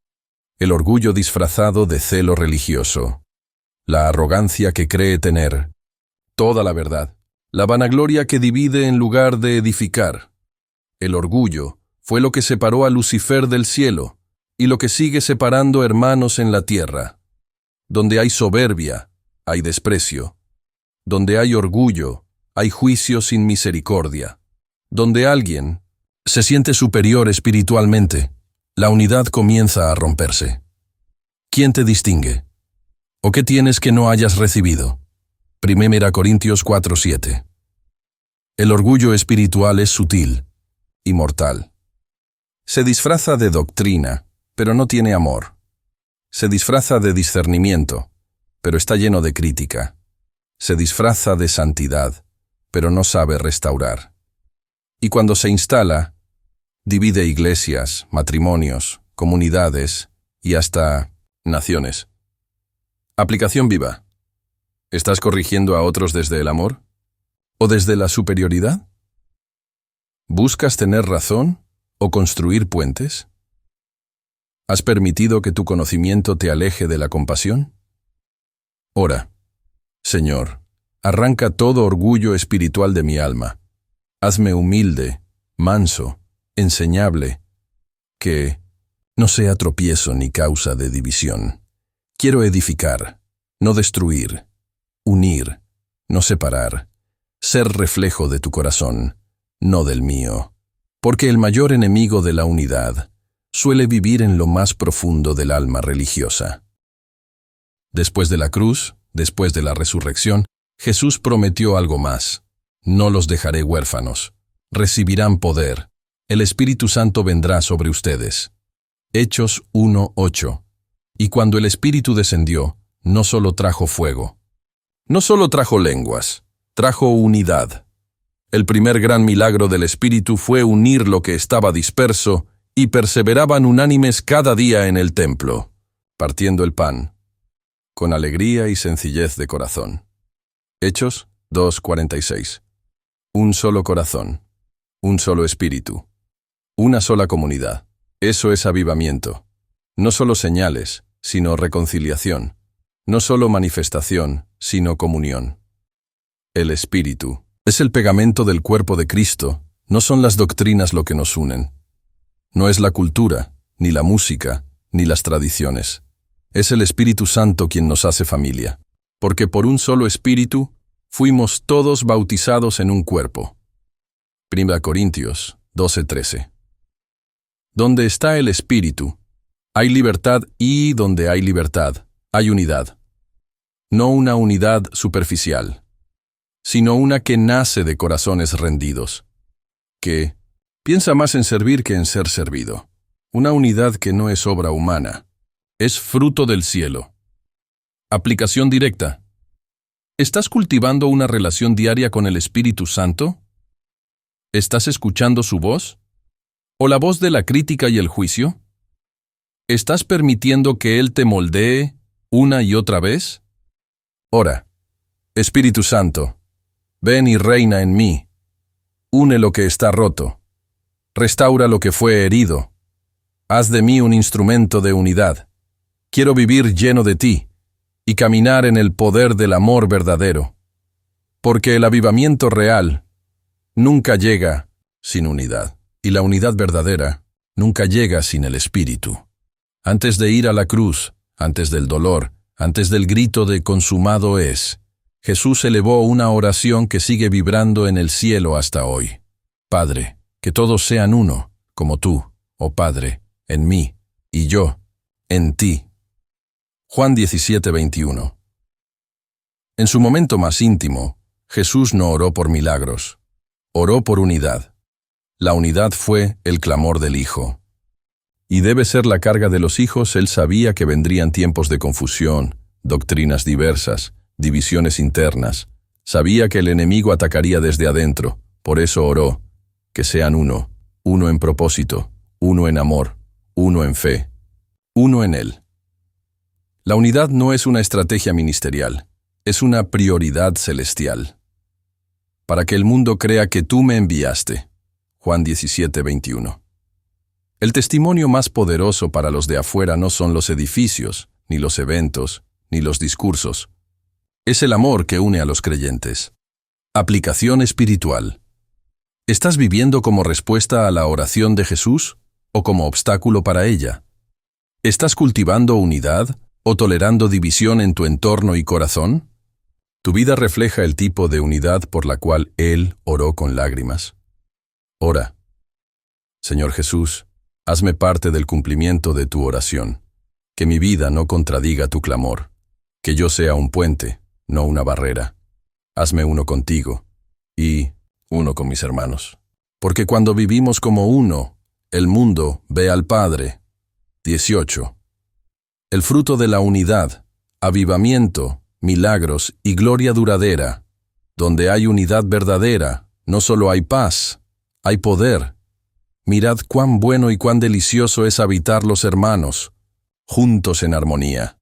El orgullo disfrazado de celo religioso. La arrogancia que cree tener toda la verdad. La vanagloria que divide en lugar de edificar. El orgullo fue lo que separó a Lucifer del cielo y lo que sigue separando hermanos en la tierra. Donde hay soberbia, hay desprecio. Donde hay orgullo, hay juicio sin misericordia. Donde alguien se siente superior espiritualmente, la unidad comienza a romperse. ¿Quién te distingue? ¿O qué tienes que no hayas recibido? 1 Corintios 4:7. El orgullo espiritual es sutil y mortal. Se disfraza de doctrina, pero no tiene amor. Se disfraza de discernimiento, pero está lleno de crítica. Se disfraza de santidad, pero no sabe restaurar. Y cuando se instala, divide iglesias, matrimonios, comunidades y hasta naciones. Aplicación viva. ¿Estás corrigiendo a otros desde el amor? ¿O desde la superioridad? ¿Buscas tener razón o construir puentes? ¿Has permitido que tu conocimiento te aleje de la compasión? Ora, Señor, arranca todo orgullo espiritual de mi alma. Hazme humilde, manso, enseñable, que no sea tropiezo ni causa de división. Quiero edificar, no destruir, unir, no separar, ser reflejo de tu corazón, no del mío, porque el mayor enemigo de la unidad suele vivir en lo más profundo del alma religiosa. Después de la cruz, después de la resurrección, Jesús prometió algo más. No los dejaré huérfanos. Recibirán poder. El Espíritu Santo vendrá sobre ustedes. Hechos 1:8. Y cuando el Espíritu descendió, no solo trajo fuego, no solo trajo lenguas, trajo unidad. El primer gran milagro del Espíritu fue unir lo que estaba disperso y perseveraban unánimes cada día en el templo, partiendo el pan, con alegría y sencillez de corazón. Hechos 2:46. Un solo corazón, un solo espíritu, una sola comunidad. Eso es avivamiento. No solo señales, sino reconciliación. No solo manifestación, sino comunión. El Espíritu es el pegamento del cuerpo de Cristo, no son las doctrinas lo que nos unen. No es la cultura, ni la música, ni las tradiciones. Es el Espíritu Santo quien nos hace familia, porque por un solo Espíritu fuimos todos bautizados en un cuerpo. 1 Corintios 12:13. Donde está el Espíritu, hay libertad, y donde hay libertad, hay unidad. No una unidad superficial, sino una que nace de corazones rendidos, que piensa más en servir que en ser servido. Una unidad que no es obra humana, es fruto del cielo. Aplicación directa. ¿Estás cultivando una relación diaria con el Espíritu Santo? ¿Estás escuchando su voz? ¿O la voz de la crítica y el juicio? ¿Estás permitiendo que Él te moldee una y otra vez? Ora, Espíritu Santo, ven y reina en mí. Une lo que está roto. Restaura lo que fue herido. Haz de mí un instrumento de unidad. Quiero vivir lleno de ti y caminar en el poder del amor verdadero. Porque el avivamiento real nunca llega sin unidad. Y la unidad verdadera nunca llega sin el Espíritu. Antes de ir a la cruz, antes del dolor, antes del grito de consumado es, Jesús elevó una oración que sigue vibrando en el cielo hasta hoy. Padre, que todos sean uno, como tú, oh Padre, en mí, y yo, en ti. Juan 17:21. En su momento más íntimo, Jesús no oró por milagros, oró por unidad. La unidad fue el clamor del Hijo. Y debe ser la carga de los hijos. Él sabía que vendrían tiempos de confusión, doctrinas diversas, divisiones internas. Sabía que el enemigo atacaría desde adentro. Por eso oró, que sean uno, uno en propósito, uno en amor, uno en fe, uno en Él. La unidad no es una estrategia ministerial, es una prioridad celestial. Para que el mundo crea que tú me enviaste. Juan 17:21. El testimonio más poderoso para los de afuera no son los edificios, ni los eventos, ni los discursos. Es el amor que une a los creyentes. Aplicación espiritual. ¿Estás viviendo como respuesta a la oración de Jesús o como obstáculo para ella? ¿Estás cultivando unidad o tolerando división en tu entorno y corazón? Tu vida refleja el tipo de unidad por la cual Él oró con lágrimas. Ora. Señor Jesús, hazme parte del cumplimiento de tu oración. Que mi vida no contradiga tu clamor. Que yo sea un puente, no una barrera. Hazme uno contigo y uno con mis hermanos. Porque cuando vivimos como uno, el mundo ve al Padre. 18. El fruto de la unidad, avivamiento, milagros y gloria duradera. Donde hay unidad verdadera, no solo hay paz, hay poder. Mirad cuán bueno y cuán delicioso es habitar los hermanos, juntos en armonía.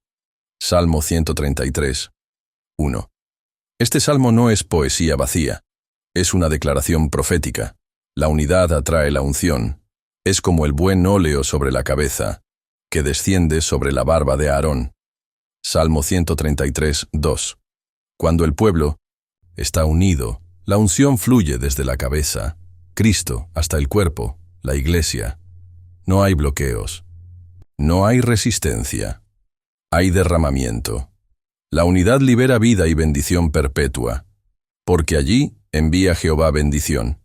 Salmo 133, 1. Este salmo no es poesía vacía, es una declaración profética. La unidad atrae la unción. Es como el buen óleo sobre la cabeza, que desciende sobre la barba de Aarón. Salmo 133, 2. Cuando el pueblo está unido, la unción fluye desde la cabeza, Cristo, hasta el cuerpo, la iglesia. No hay bloqueos. No hay resistencia. Hay derramamiento. La unidad libera vida y bendición perpetua, porque allí envía Jehová bendición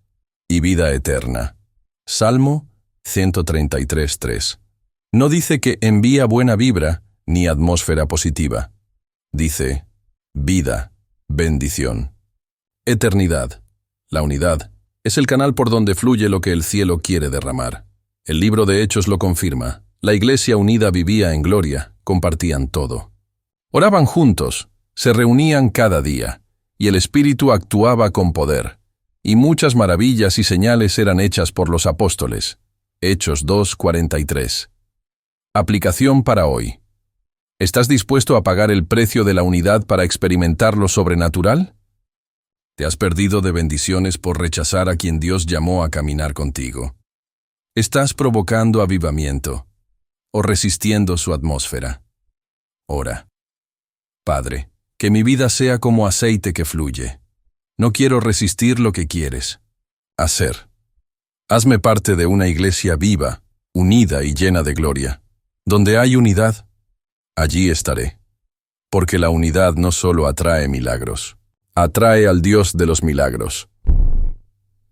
y vida eterna. Salmo 133, 3. No dice que envía buena vibra ni atmósfera positiva. Dice vida, bendición. Eternidad. La unidad es el canal por donde fluye lo que el cielo quiere derramar. El libro de Hechos lo confirma. La iglesia unida vivía en gloria, compartían todo. Oraban juntos, se reunían cada día, y el Espíritu actuaba con poder. Y muchas maravillas y señales eran hechas por los apóstoles. Hechos 2:43. Aplicación para hoy. ¿Estás dispuesto a pagar el precio de la unidad para experimentar lo sobrenatural? ¿Te has perdido de bendiciones por rechazar a quien Dios llamó a caminar contigo? ¿Estás provocando avivamiento o resistiendo su atmósfera? Ora. Padre, que mi vida sea como aceite que fluye. No quiero resistir lo que quieres hacer. Hazme parte de una iglesia viva, unida y llena de gloria. Donde hay unidad, allí estaré. Porque la unidad no solo atrae milagros, atrae al Dios de los milagros.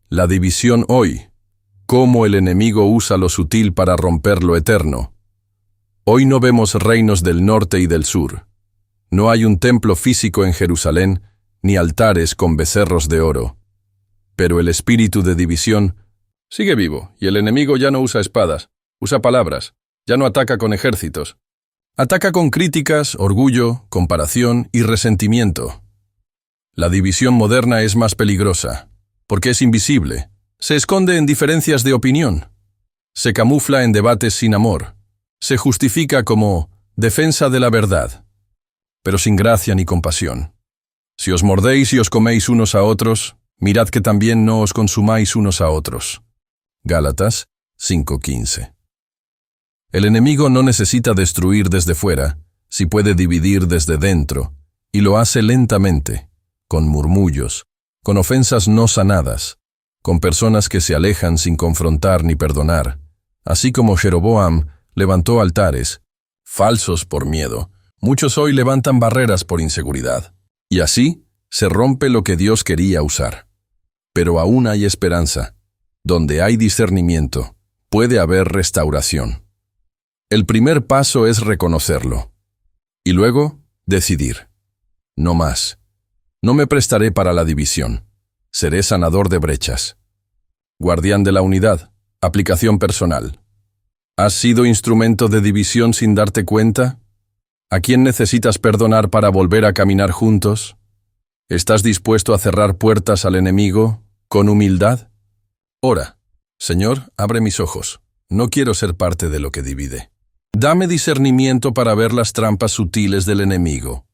La división hoy. Cómo el enemigo usa lo sutil para romper lo eterno. Hoy no vemos reinos del norte y del sur. No hay un templo físico en Jerusalén, ni altares con becerros de oro. Pero el espíritu de división sigue vivo, y el enemigo ya no usa espadas, usa palabras, ya no ataca con ejércitos. Ataca con críticas, orgullo, comparación y resentimiento. La división moderna es más peligrosa, porque es invisible. Se esconde en diferencias de opinión. Se camufla en debates sin amor. Se justifica como defensa de la verdad, pero sin gracia ni compasión. Si os mordéis y os coméis unos a otros, mirad que también no os consumáis unos a otros. Gálatas 5:15. El enemigo no necesita destruir desde fuera, si puede dividir desde dentro, y lo hace lentamente, con murmullos, con ofensas no sanadas, con personas que se alejan sin confrontar ni perdonar, así como Jeroboam levantó altares, falsos por miedo. Muchos hoy levantan barreras por inseguridad, y así se rompe lo que Dios quería usar. Pero aún hay esperanza. Donde hay discernimiento, puede haber restauración. El primer paso es reconocerlo, y luego decidir. No más. No me prestaré para la división. Seré sanador de brechas. Guardián de la unidad. Aplicación personal. ¿Has sido instrumento de división sin darte cuenta? ¿A quién necesitas perdonar para volver a caminar juntos? ¿Estás dispuesto a cerrar puertas al enemigo con humildad? Ora. Señor, abre mis ojos. No quiero ser parte de lo que divide. Dame discernimiento para ver las trampas sutiles del enemigo.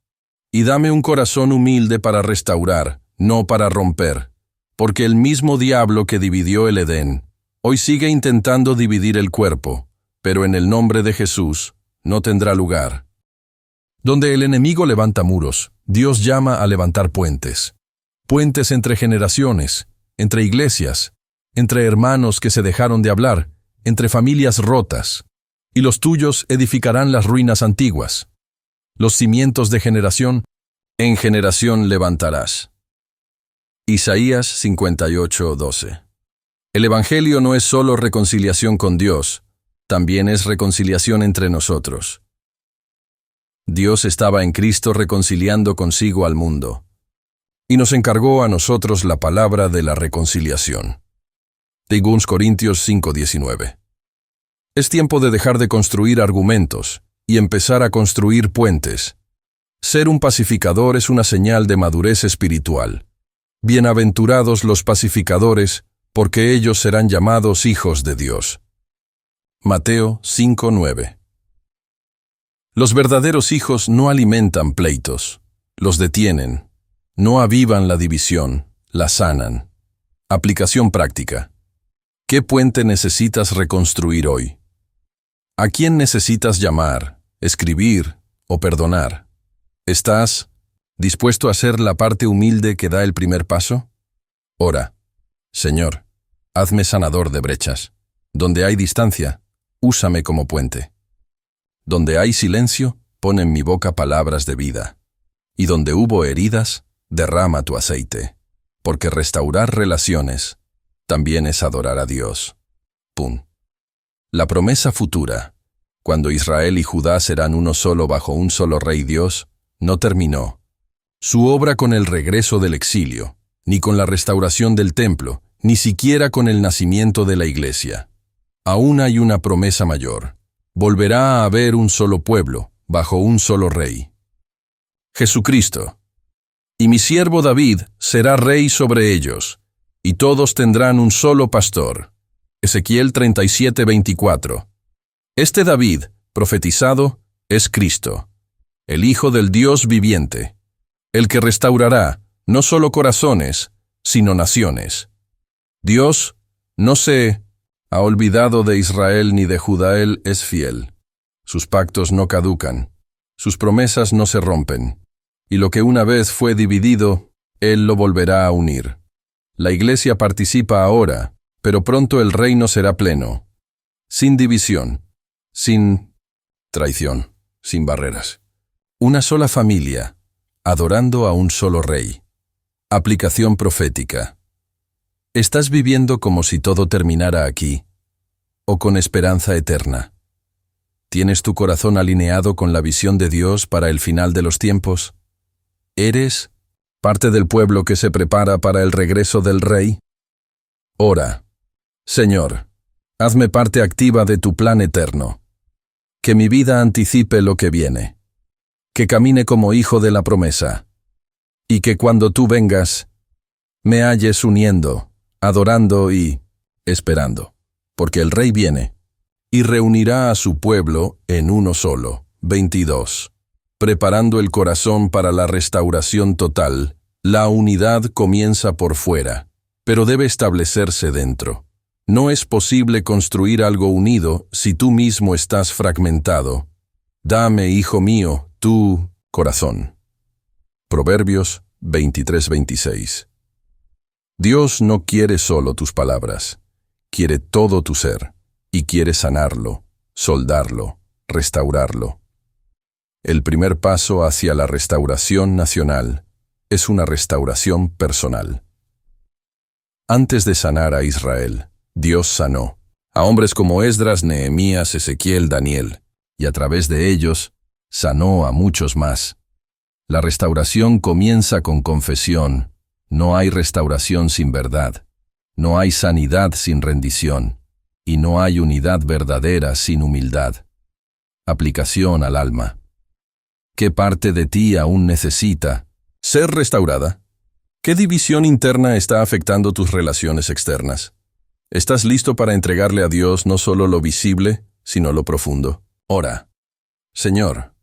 Y dame un corazón humilde para restaurar, no para romper. Porque el mismo diablo que dividió el Edén, hoy sigue intentando dividir el cuerpo, pero en el nombre de Jesús no tendrá lugar. Donde el enemigo levanta muros, Dios llama a levantar puentes. Puentes entre generaciones, entre iglesias, entre hermanos que se dejaron de hablar, entre familias rotas. Y los tuyos edificarán las ruinas antiguas. Los cimientos de generación, en generación levantarás. Isaías 58:12. El Evangelio no es solo reconciliación con Dios, también es reconciliación entre nosotros. Dios estaba en Cristo reconciliando consigo al mundo, y nos encargó a nosotros la palabra de la reconciliación. 2 Corintios 5:19. Es tiempo de dejar de construir argumentos y empezar a construir puentes. Ser un pacificador es una señal de madurez espiritual. Bienaventurados los pacificadores, porque ellos serán llamados hijos de Dios. Mateo 5:9. Los verdaderos hijos no alimentan pleitos, los detienen, no avivan la división, la sanan. Aplicación práctica. ¿Qué puente necesitas reconstruir hoy? ¿A quién necesitas llamar, escribir o perdonar? ¿Estás dispuesto a ser la parte humilde que da el primer paso? Ora. Señor, hazme sanador de brechas. Donde hay distancia, úsame como puente. Donde hay silencio, pon en mi boca palabras de vida. Y donde hubo heridas, derrama tu aceite. Porque restaurar relaciones también es adorar a Dios. Pum. La promesa futura, cuando Israel y Judá serán uno solo bajo un solo Rey Dios, no terminó. Su obra con el regreso del exilio, ni con la restauración del templo, ni siquiera con el nacimiento de la iglesia. Aún hay una promesa mayor. Volverá a haber un solo pueblo, bajo un solo rey. Jesucristo. Y mi siervo David será rey sobre ellos, y todos tendrán un solo pastor. Ezequiel 37:24. Este David, profetizado, es Cristo, el Hijo del Dios viviente, el que restaurará no solo corazones, sino naciones. Dios no se ha olvidado de Israel ni de Judá, Él es fiel. Sus pactos no caducan, sus promesas no se rompen, y lo que una vez fue dividido, Él lo volverá a unir. La Iglesia participa ahora, pero pronto el reino será pleno, sin división, sin traición, sin barreras. Una sola familia, adorando a un solo Rey. Aplicación profética. ¿Estás viviendo como si todo terminara aquí, o con esperanza eterna? ¿Tienes tu corazón alineado con la visión de Dios para el final de los tiempos? ¿Eres parte del pueblo que se prepara para el regreso del Rey? Ora. Señor, hazme parte activa de tu plan eterno. Que mi vida anticipe lo que viene. Que camine como hijo de la promesa. Y que cuando tú vengas, me halles uniendo, adorando y esperando. Porque el Rey viene y reunirá a su pueblo en uno solo. 22. Preparando el corazón para la restauración total, la unidad comienza por fuera, pero debe establecerse dentro. No es posible construir algo unido si tú mismo estás fragmentado. Dame, hijo mío, tu corazón. Proverbios 23:26. Dios no quiere solo tus palabras, quiere todo tu ser, y quiere sanarlo, soldarlo, restaurarlo. El primer paso hacia la restauración nacional es una restauración personal. Antes de sanar a Israel, Dios sanó a hombres como Esdras, Nehemías, Ezequiel, Daniel, y a través de ellos sanó a muchos más. La restauración comienza con confesión. No hay restauración sin verdad. No hay sanidad sin rendición. Y no hay unidad verdadera sin humildad. Aplicación al alma. ¿Qué parte de ti aún necesita ser restaurada? ¿Qué división interna está afectando tus relaciones externas? ¿Estás listo para entregarle a Dios no solo lo visible, sino lo profundo? Ora. Señor,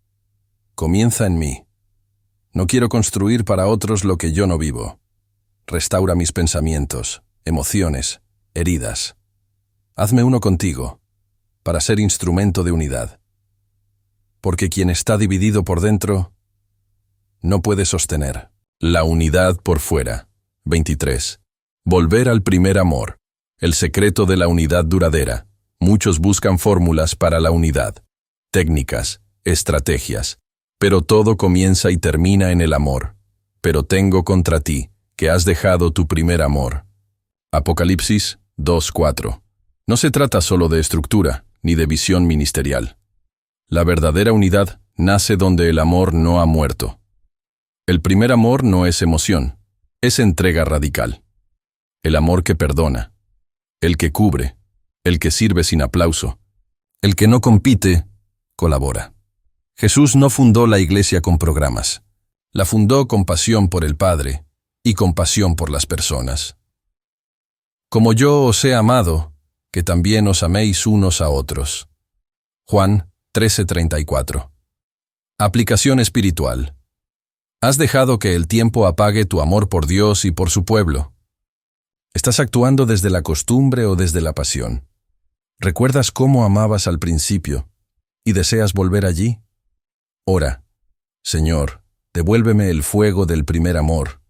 comienza en mí. No quiero construir para otros lo que yo no vivo. Restaura mis pensamientos, emociones, heridas. Hazme uno contigo, para ser instrumento de unidad. Porque quien está dividido por dentro, no puede sostener. La unidad por fuera. 23. Volver al primer amor. El secreto de la unidad duradera. Muchos buscan fórmulas para la unidad, técnicas, estrategias, pero todo comienza y termina en el amor. Pero tengo contra ti, que has dejado tu primer amor. Apocalipsis 2:4. No se trata solo de estructura, ni de visión ministerial. La verdadera unidad nace donde el amor no ha muerto. El primer amor no es emoción, es entrega radical. El amor que perdona, el que cubre, el que sirve sin aplauso, El que no compite, colabora. Jesús no fundó la iglesia con programas. La fundó con pasión por el Padre y con pasión por las personas. Como yo os he amado, que también os améis unos a otros. Juan 13:34. Aplicación espiritual. ¿Has dejado que el tiempo apague tu amor por Dios y por su pueblo? ¿Estás actuando desde la costumbre o desde la pasión? ¿Recuerdas cómo amabas al principio y deseas volver allí? Ora, Señor, devuélveme el fuego del primer amor,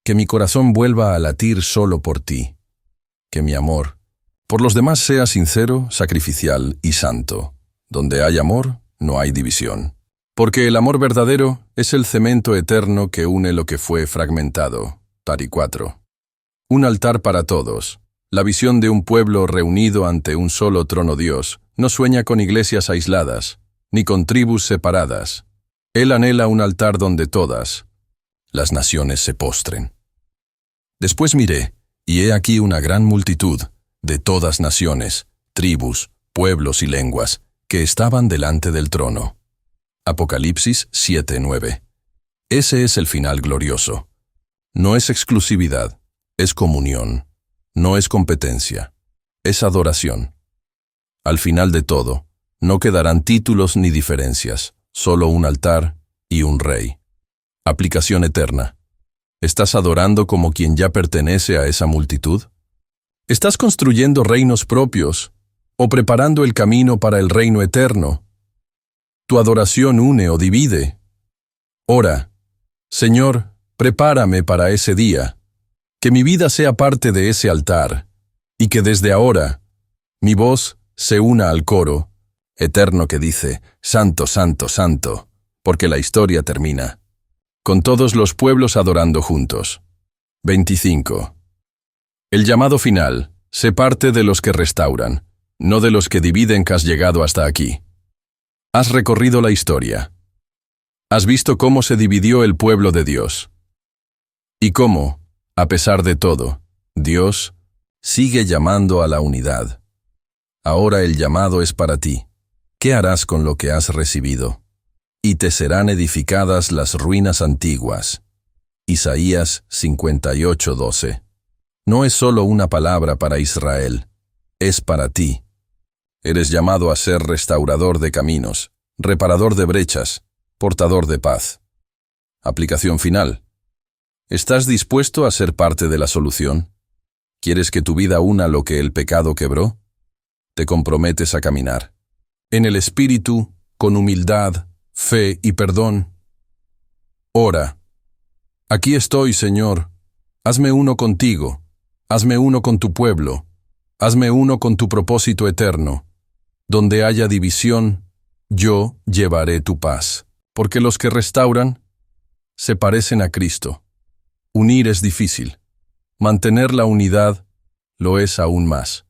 que mi corazón vuelva a latir solo por ti, que mi amor por los demás sea sincero, sacrificial y santo. Donde hay amor, no hay división. Porque el amor verdadero es el cemento eterno que une lo que fue fragmentado. Tari 4. Un altar para todos. La visión de un pueblo reunido ante un solo trono Dios no sueña con iglesias aisladas, ni con tribus separadas. Él anhela un altar donde todas las naciones se postren. Después miré, y he aquí una gran multitud, de todas naciones, tribus, pueblos y lenguas, que estaban delante del trono. Apocalipsis 7:9. Ese es el final glorioso. No es exclusividad, es comunión. No es competencia, es adoración. Al final de todo, no quedarán títulos ni diferencias, solo un altar y un rey. Aplicación eterna. ¿Estás adorando como quien ya pertenece a esa multitud? ¿Estás construyendo reinos propios o preparando el camino para el reino eterno? ¿Tu adoración une o divide? Ora, Señor, prepárame para ese día, que mi vida sea parte de ese altar, y que desde ahora mi voz se una al coro eterno que dice, Santo, Santo, Santo, porque la historia termina, con todos los pueblos adorando juntos. 25. El llamado final se parte de los que restauran, no de los que dividen que has llegado hasta aquí. Has recorrido la historia. Has visto cómo se dividió el pueblo de Dios. Y cómo, a pesar de todo, Dios sigue llamando a la unidad. Ahora el llamado es para ti. ¿Qué harás con lo que has recibido? Y te serán edificadas las ruinas antiguas. Isaías 58:12. No es solo una palabra para Israel, es para ti. Eres llamado a ser restaurador de caminos, reparador de brechas, portador de paz. Aplicación final. ¿Estás dispuesto a ser parte de la solución? ¿Quieres que tu vida una lo que el pecado quebró? Te comprometes a caminar en el Espíritu, con humildad, fe y perdón. Ora. Aquí estoy, Señor. Hazme uno contigo. Hazme uno con tu pueblo. Hazme uno con tu propósito eterno. Donde haya división, yo llevaré tu paz. Porque los que restauran se parecen a Cristo. Unir es difícil. Mantener la unidad lo es aún más.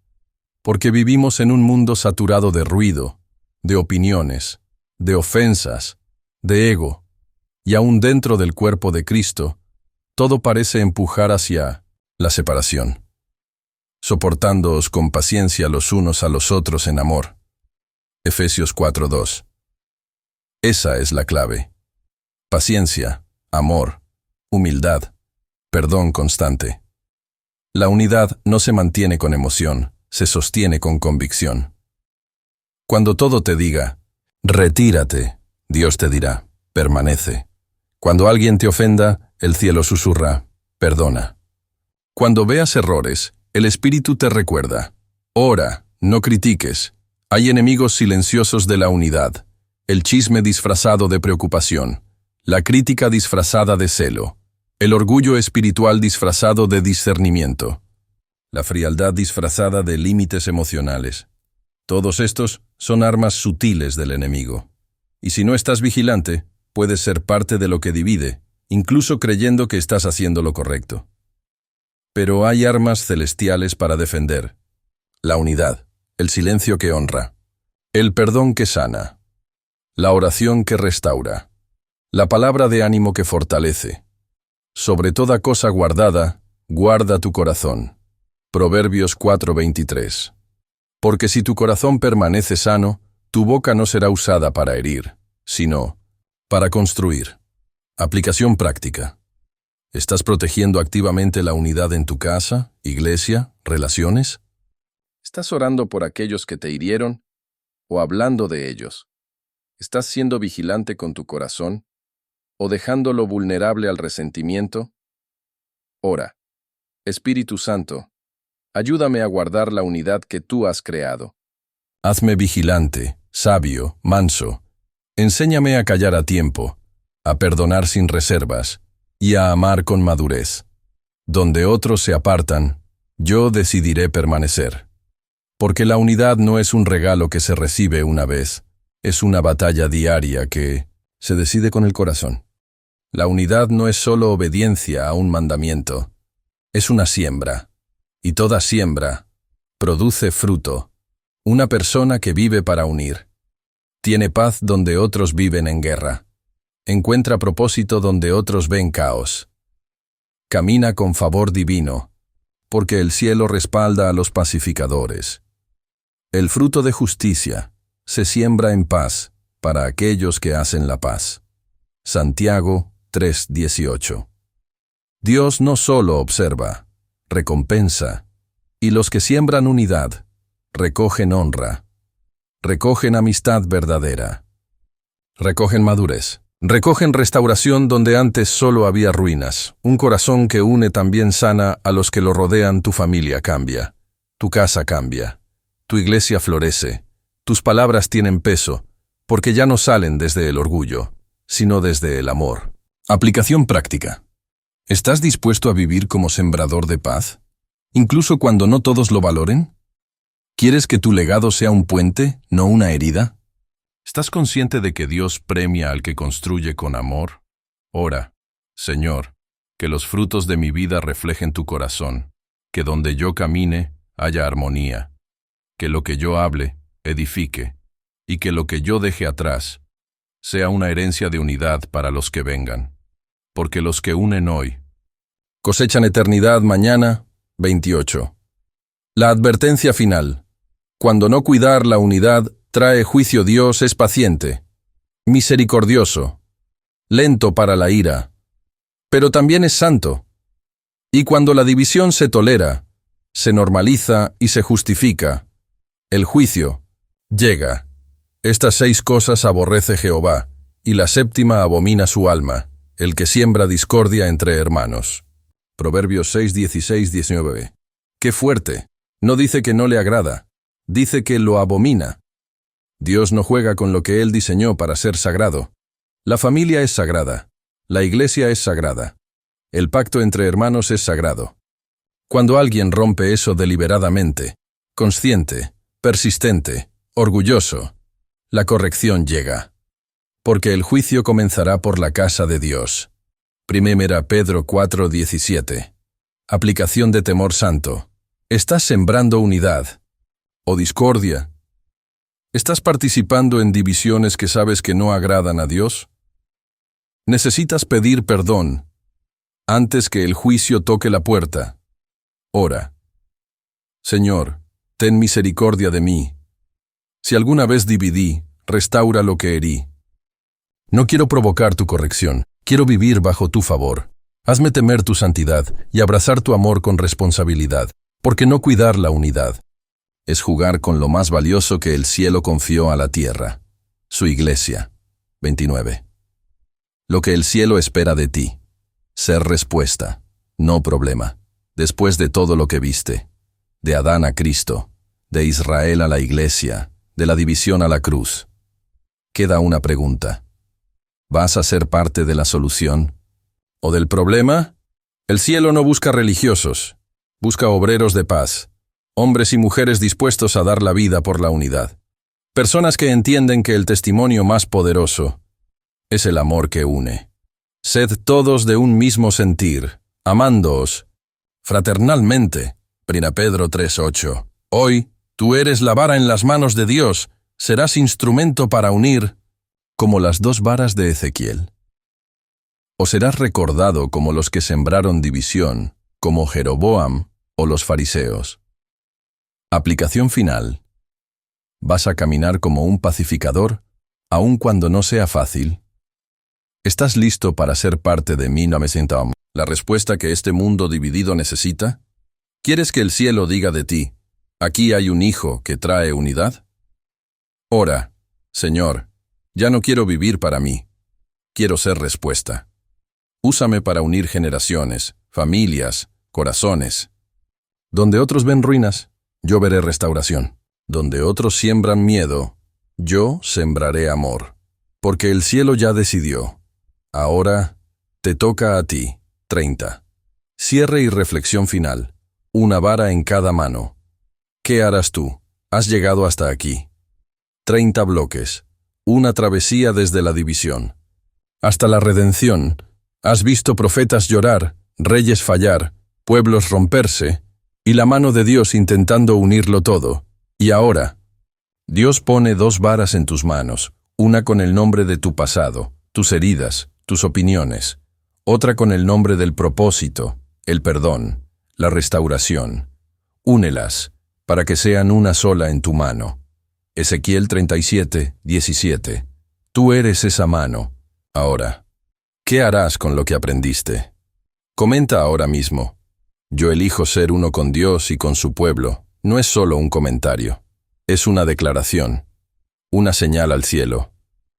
Porque vivimos en un mundo saturado de ruido, de opiniones, de ofensas, de ego, y aún dentro del cuerpo de Cristo, todo parece empujar hacia la separación. Soportándoos con paciencia los unos a los otros en amor. Efesios 4:2. Esa es la clave. Paciencia, amor, humildad, perdón constante. La unidad no se mantiene con emoción, se sostiene con convicción. Cuando todo te diga, retírate, Dios te dirá, permanece. Cuando alguien te ofenda, el cielo susurra, perdona. Cuando veas errores, el Espíritu te recuerda, ora, no critiques. Hay enemigos silenciosos de la unidad, el chisme disfrazado de preocupación, la crítica disfrazada de celo, el orgullo espiritual disfrazado de discernimiento, la frialdad disfrazada de límites emocionales. Todos estos son armas sutiles del enemigo. Y si no estás vigilante, puedes ser parte de lo que divide, incluso creyendo que estás haciendo lo correcto. Pero hay armas celestiales para defender. La unidad, el silencio que honra, el perdón que sana, la oración que restaura, la palabra de ánimo que fortalece. Sobre toda cosa guardada, guarda tu corazón. Proverbios 4:23. Porque si tu corazón permanece sano, tu boca no será usada para herir, sino para construir. Aplicación práctica. ¿Estás protegiendo activamente la unidad en tu casa, iglesia, relaciones? ¿Estás orando por aquellos que te hirieron o hablando de ellos? ¿Estás siendo vigilante con tu corazón o dejándolo vulnerable al resentimiento? Ora, Espíritu Santo, ayúdame a guardar la unidad que tú has creado. Hazme vigilante, sabio, manso. Enséñame a callar a tiempo, a perdonar sin reservas y a amar con madurez. Donde otros se apartan, yo decidiré permanecer. Porque la unidad no es un regalo que se recibe una vez, es una batalla diaria que se decide con el corazón. La unidad no es solo obediencia a un mandamiento, es una siembra, y toda siembra produce fruto. Una persona que vive para unir. Tiene paz donde otros viven en guerra. Encuentra propósito donde otros ven caos. Camina con favor divino, porque el cielo respalda a los pacificadores. El fruto de justicia se siembra en paz para aquellos que hacen la paz. Santiago 3:18. Dios no solo observa, recompensa, y los que siembran unidad, recogen honra, recogen amistad verdadera, recogen madurez, recogen restauración donde antes solo había ruinas. Un corazón que une también sana a los que lo rodean. Tu familia cambia, tu casa cambia, tu iglesia florece, tus palabras tienen peso, porque ya no salen desde el orgullo, sino desde el amor. Aplicación práctica. ¿Estás dispuesto a vivir como sembrador de paz, incluso cuando no todos lo valoren? ¿Quieres que tu legado sea un puente, no una herida? ¿Estás consciente de que Dios premia al que construye con amor? Ora, Señor, que los frutos de mi vida reflejen tu corazón, que donde yo camine haya armonía, que lo que yo hable edifique, y que lo que yo deje atrás sea una herencia de unidad para los que vengan. Porque los que unen hoy cosechan eternidad mañana. 28. La advertencia final. Cuando no cuidar la unidad trae juicio. Dios es paciente, misericordioso, lento para la ira, pero también es santo. Y cuando la división se tolera, se normaliza y se justifica, el juicio llega. Estas 6 cosas aborrece Jehová, y la 7ª abomina su alma, el que siembra discordia entre hermanos. Proverbios 6, 16, 19. ¡Qué fuerte! No dice que no le agrada, dice que lo abomina. Dios no juega con lo que Él diseñó para ser sagrado. La familia es sagrada, la iglesia es sagrada, el pacto entre hermanos es sagrado. Cuando alguien rompe eso deliberadamente, consciente, persistente, orgulloso, la corrección llega. Porque el juicio comenzará por la casa de Dios. 1 Pedro 4:17. Aplicación de temor santo. ¿Estás sembrando unidad o discordia? ¿Estás participando en divisiones que sabes que no agradan a Dios? Necesitas pedir perdón antes que el juicio toque la puerta. Ora. Señor, ten misericordia de mí. Si alguna vez dividí, restaura lo que herí. No quiero provocar tu corrección, quiero vivir bajo tu favor. Hazme temer tu santidad y abrazar tu amor con responsabilidad, porque no cuidar la unidad es jugar con lo más valioso que el cielo confió a la tierra, su iglesia. 29. Lo que el cielo espera de ti, ser respuesta, no problema, después de todo lo que viste, de Adán a Cristo, de Israel a la iglesia, de la división a la cruz. Queda una pregunta. ¿Vas a ser parte de la solución o del problema? El cielo no busca religiosos, busca obreros de paz, hombres y mujeres dispuestos a dar la vida por la unidad. Personas que entienden que el testimonio más poderoso es el amor que une. Sed todos de un mismo sentir, amándoos fraternalmente. 1 Pedro 3:8. Hoy, tú eres la vara en las manos de Dios, serás instrumento para unir, como las 2 varas de Ezequiel. O serás recordado como los que sembraron división, como Jeroboam o los fariseos. Aplicación final. ¿Vas a caminar como un pacificador, aun cuando no sea fácil? ¿Estás listo para ser parte de mí? ¿La respuesta que este mundo dividido necesita? ¿Quieres que el cielo diga de ti, aquí hay un hijo que trae unidad? Ora, Señor, ya no quiero vivir para mí. Quiero ser respuesta. Úsame para unir generaciones, familias, corazones. Donde otros ven ruinas, yo veré restauración. Donde otros siembran miedo, yo sembraré amor. Porque el cielo ya decidió. Ahora, te toca a ti. 30. Cierre y reflexión final. Una vara en cada mano. ¿Qué harás tú? Has llegado hasta aquí. 30 bloques. Una travesía desde la división hasta la redención. Has visto profetas llorar, reyes fallar, pueblos romperse, y la mano de Dios intentando unirlo todo. Y ahora, Dios pone 2 varas en tus manos, una con el nombre de tu pasado, tus heridas, tus opiniones, otra con el nombre del propósito, el perdón, la restauración. Únelas, para que sean una sola en tu mano. Ezequiel 37, 17. Tú eres esa mano. Ahora, ¿qué harás con lo que aprendiste? Comenta ahora mismo. Yo elijo ser uno con Dios y con su pueblo. No es solo un comentario. Es una declaración. Una señal al cielo.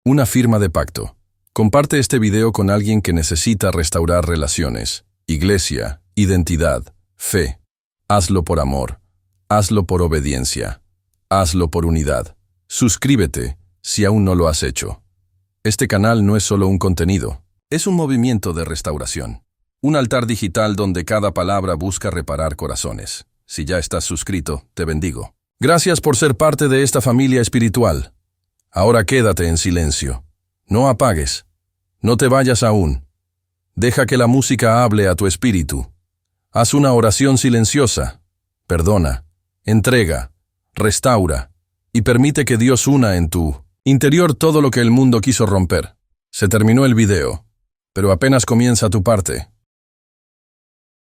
Una firma de pacto. Comparte este video con alguien que necesita restaurar relaciones, iglesia, identidad, fe. Hazlo por amor. Hazlo por obediencia. Hazlo por unidad. Suscríbete si aún no lo has hecho. Este canal no es solo un contenido, es un movimiento de restauración. Un altar digital donde cada palabra busca reparar corazones. Si ya estás suscrito, te bendigo. Gracias por ser parte de esta familia espiritual. Ahora quédate en silencio. No apagues. No te vayas aún. Deja que la música hable a tu espíritu. Haz una oración silenciosa. Perdona, entrega, restaura y permite que Dios una en tu interior todo lo que el mundo quiso romper. Se terminó el video, pero apenas comienza tu parte.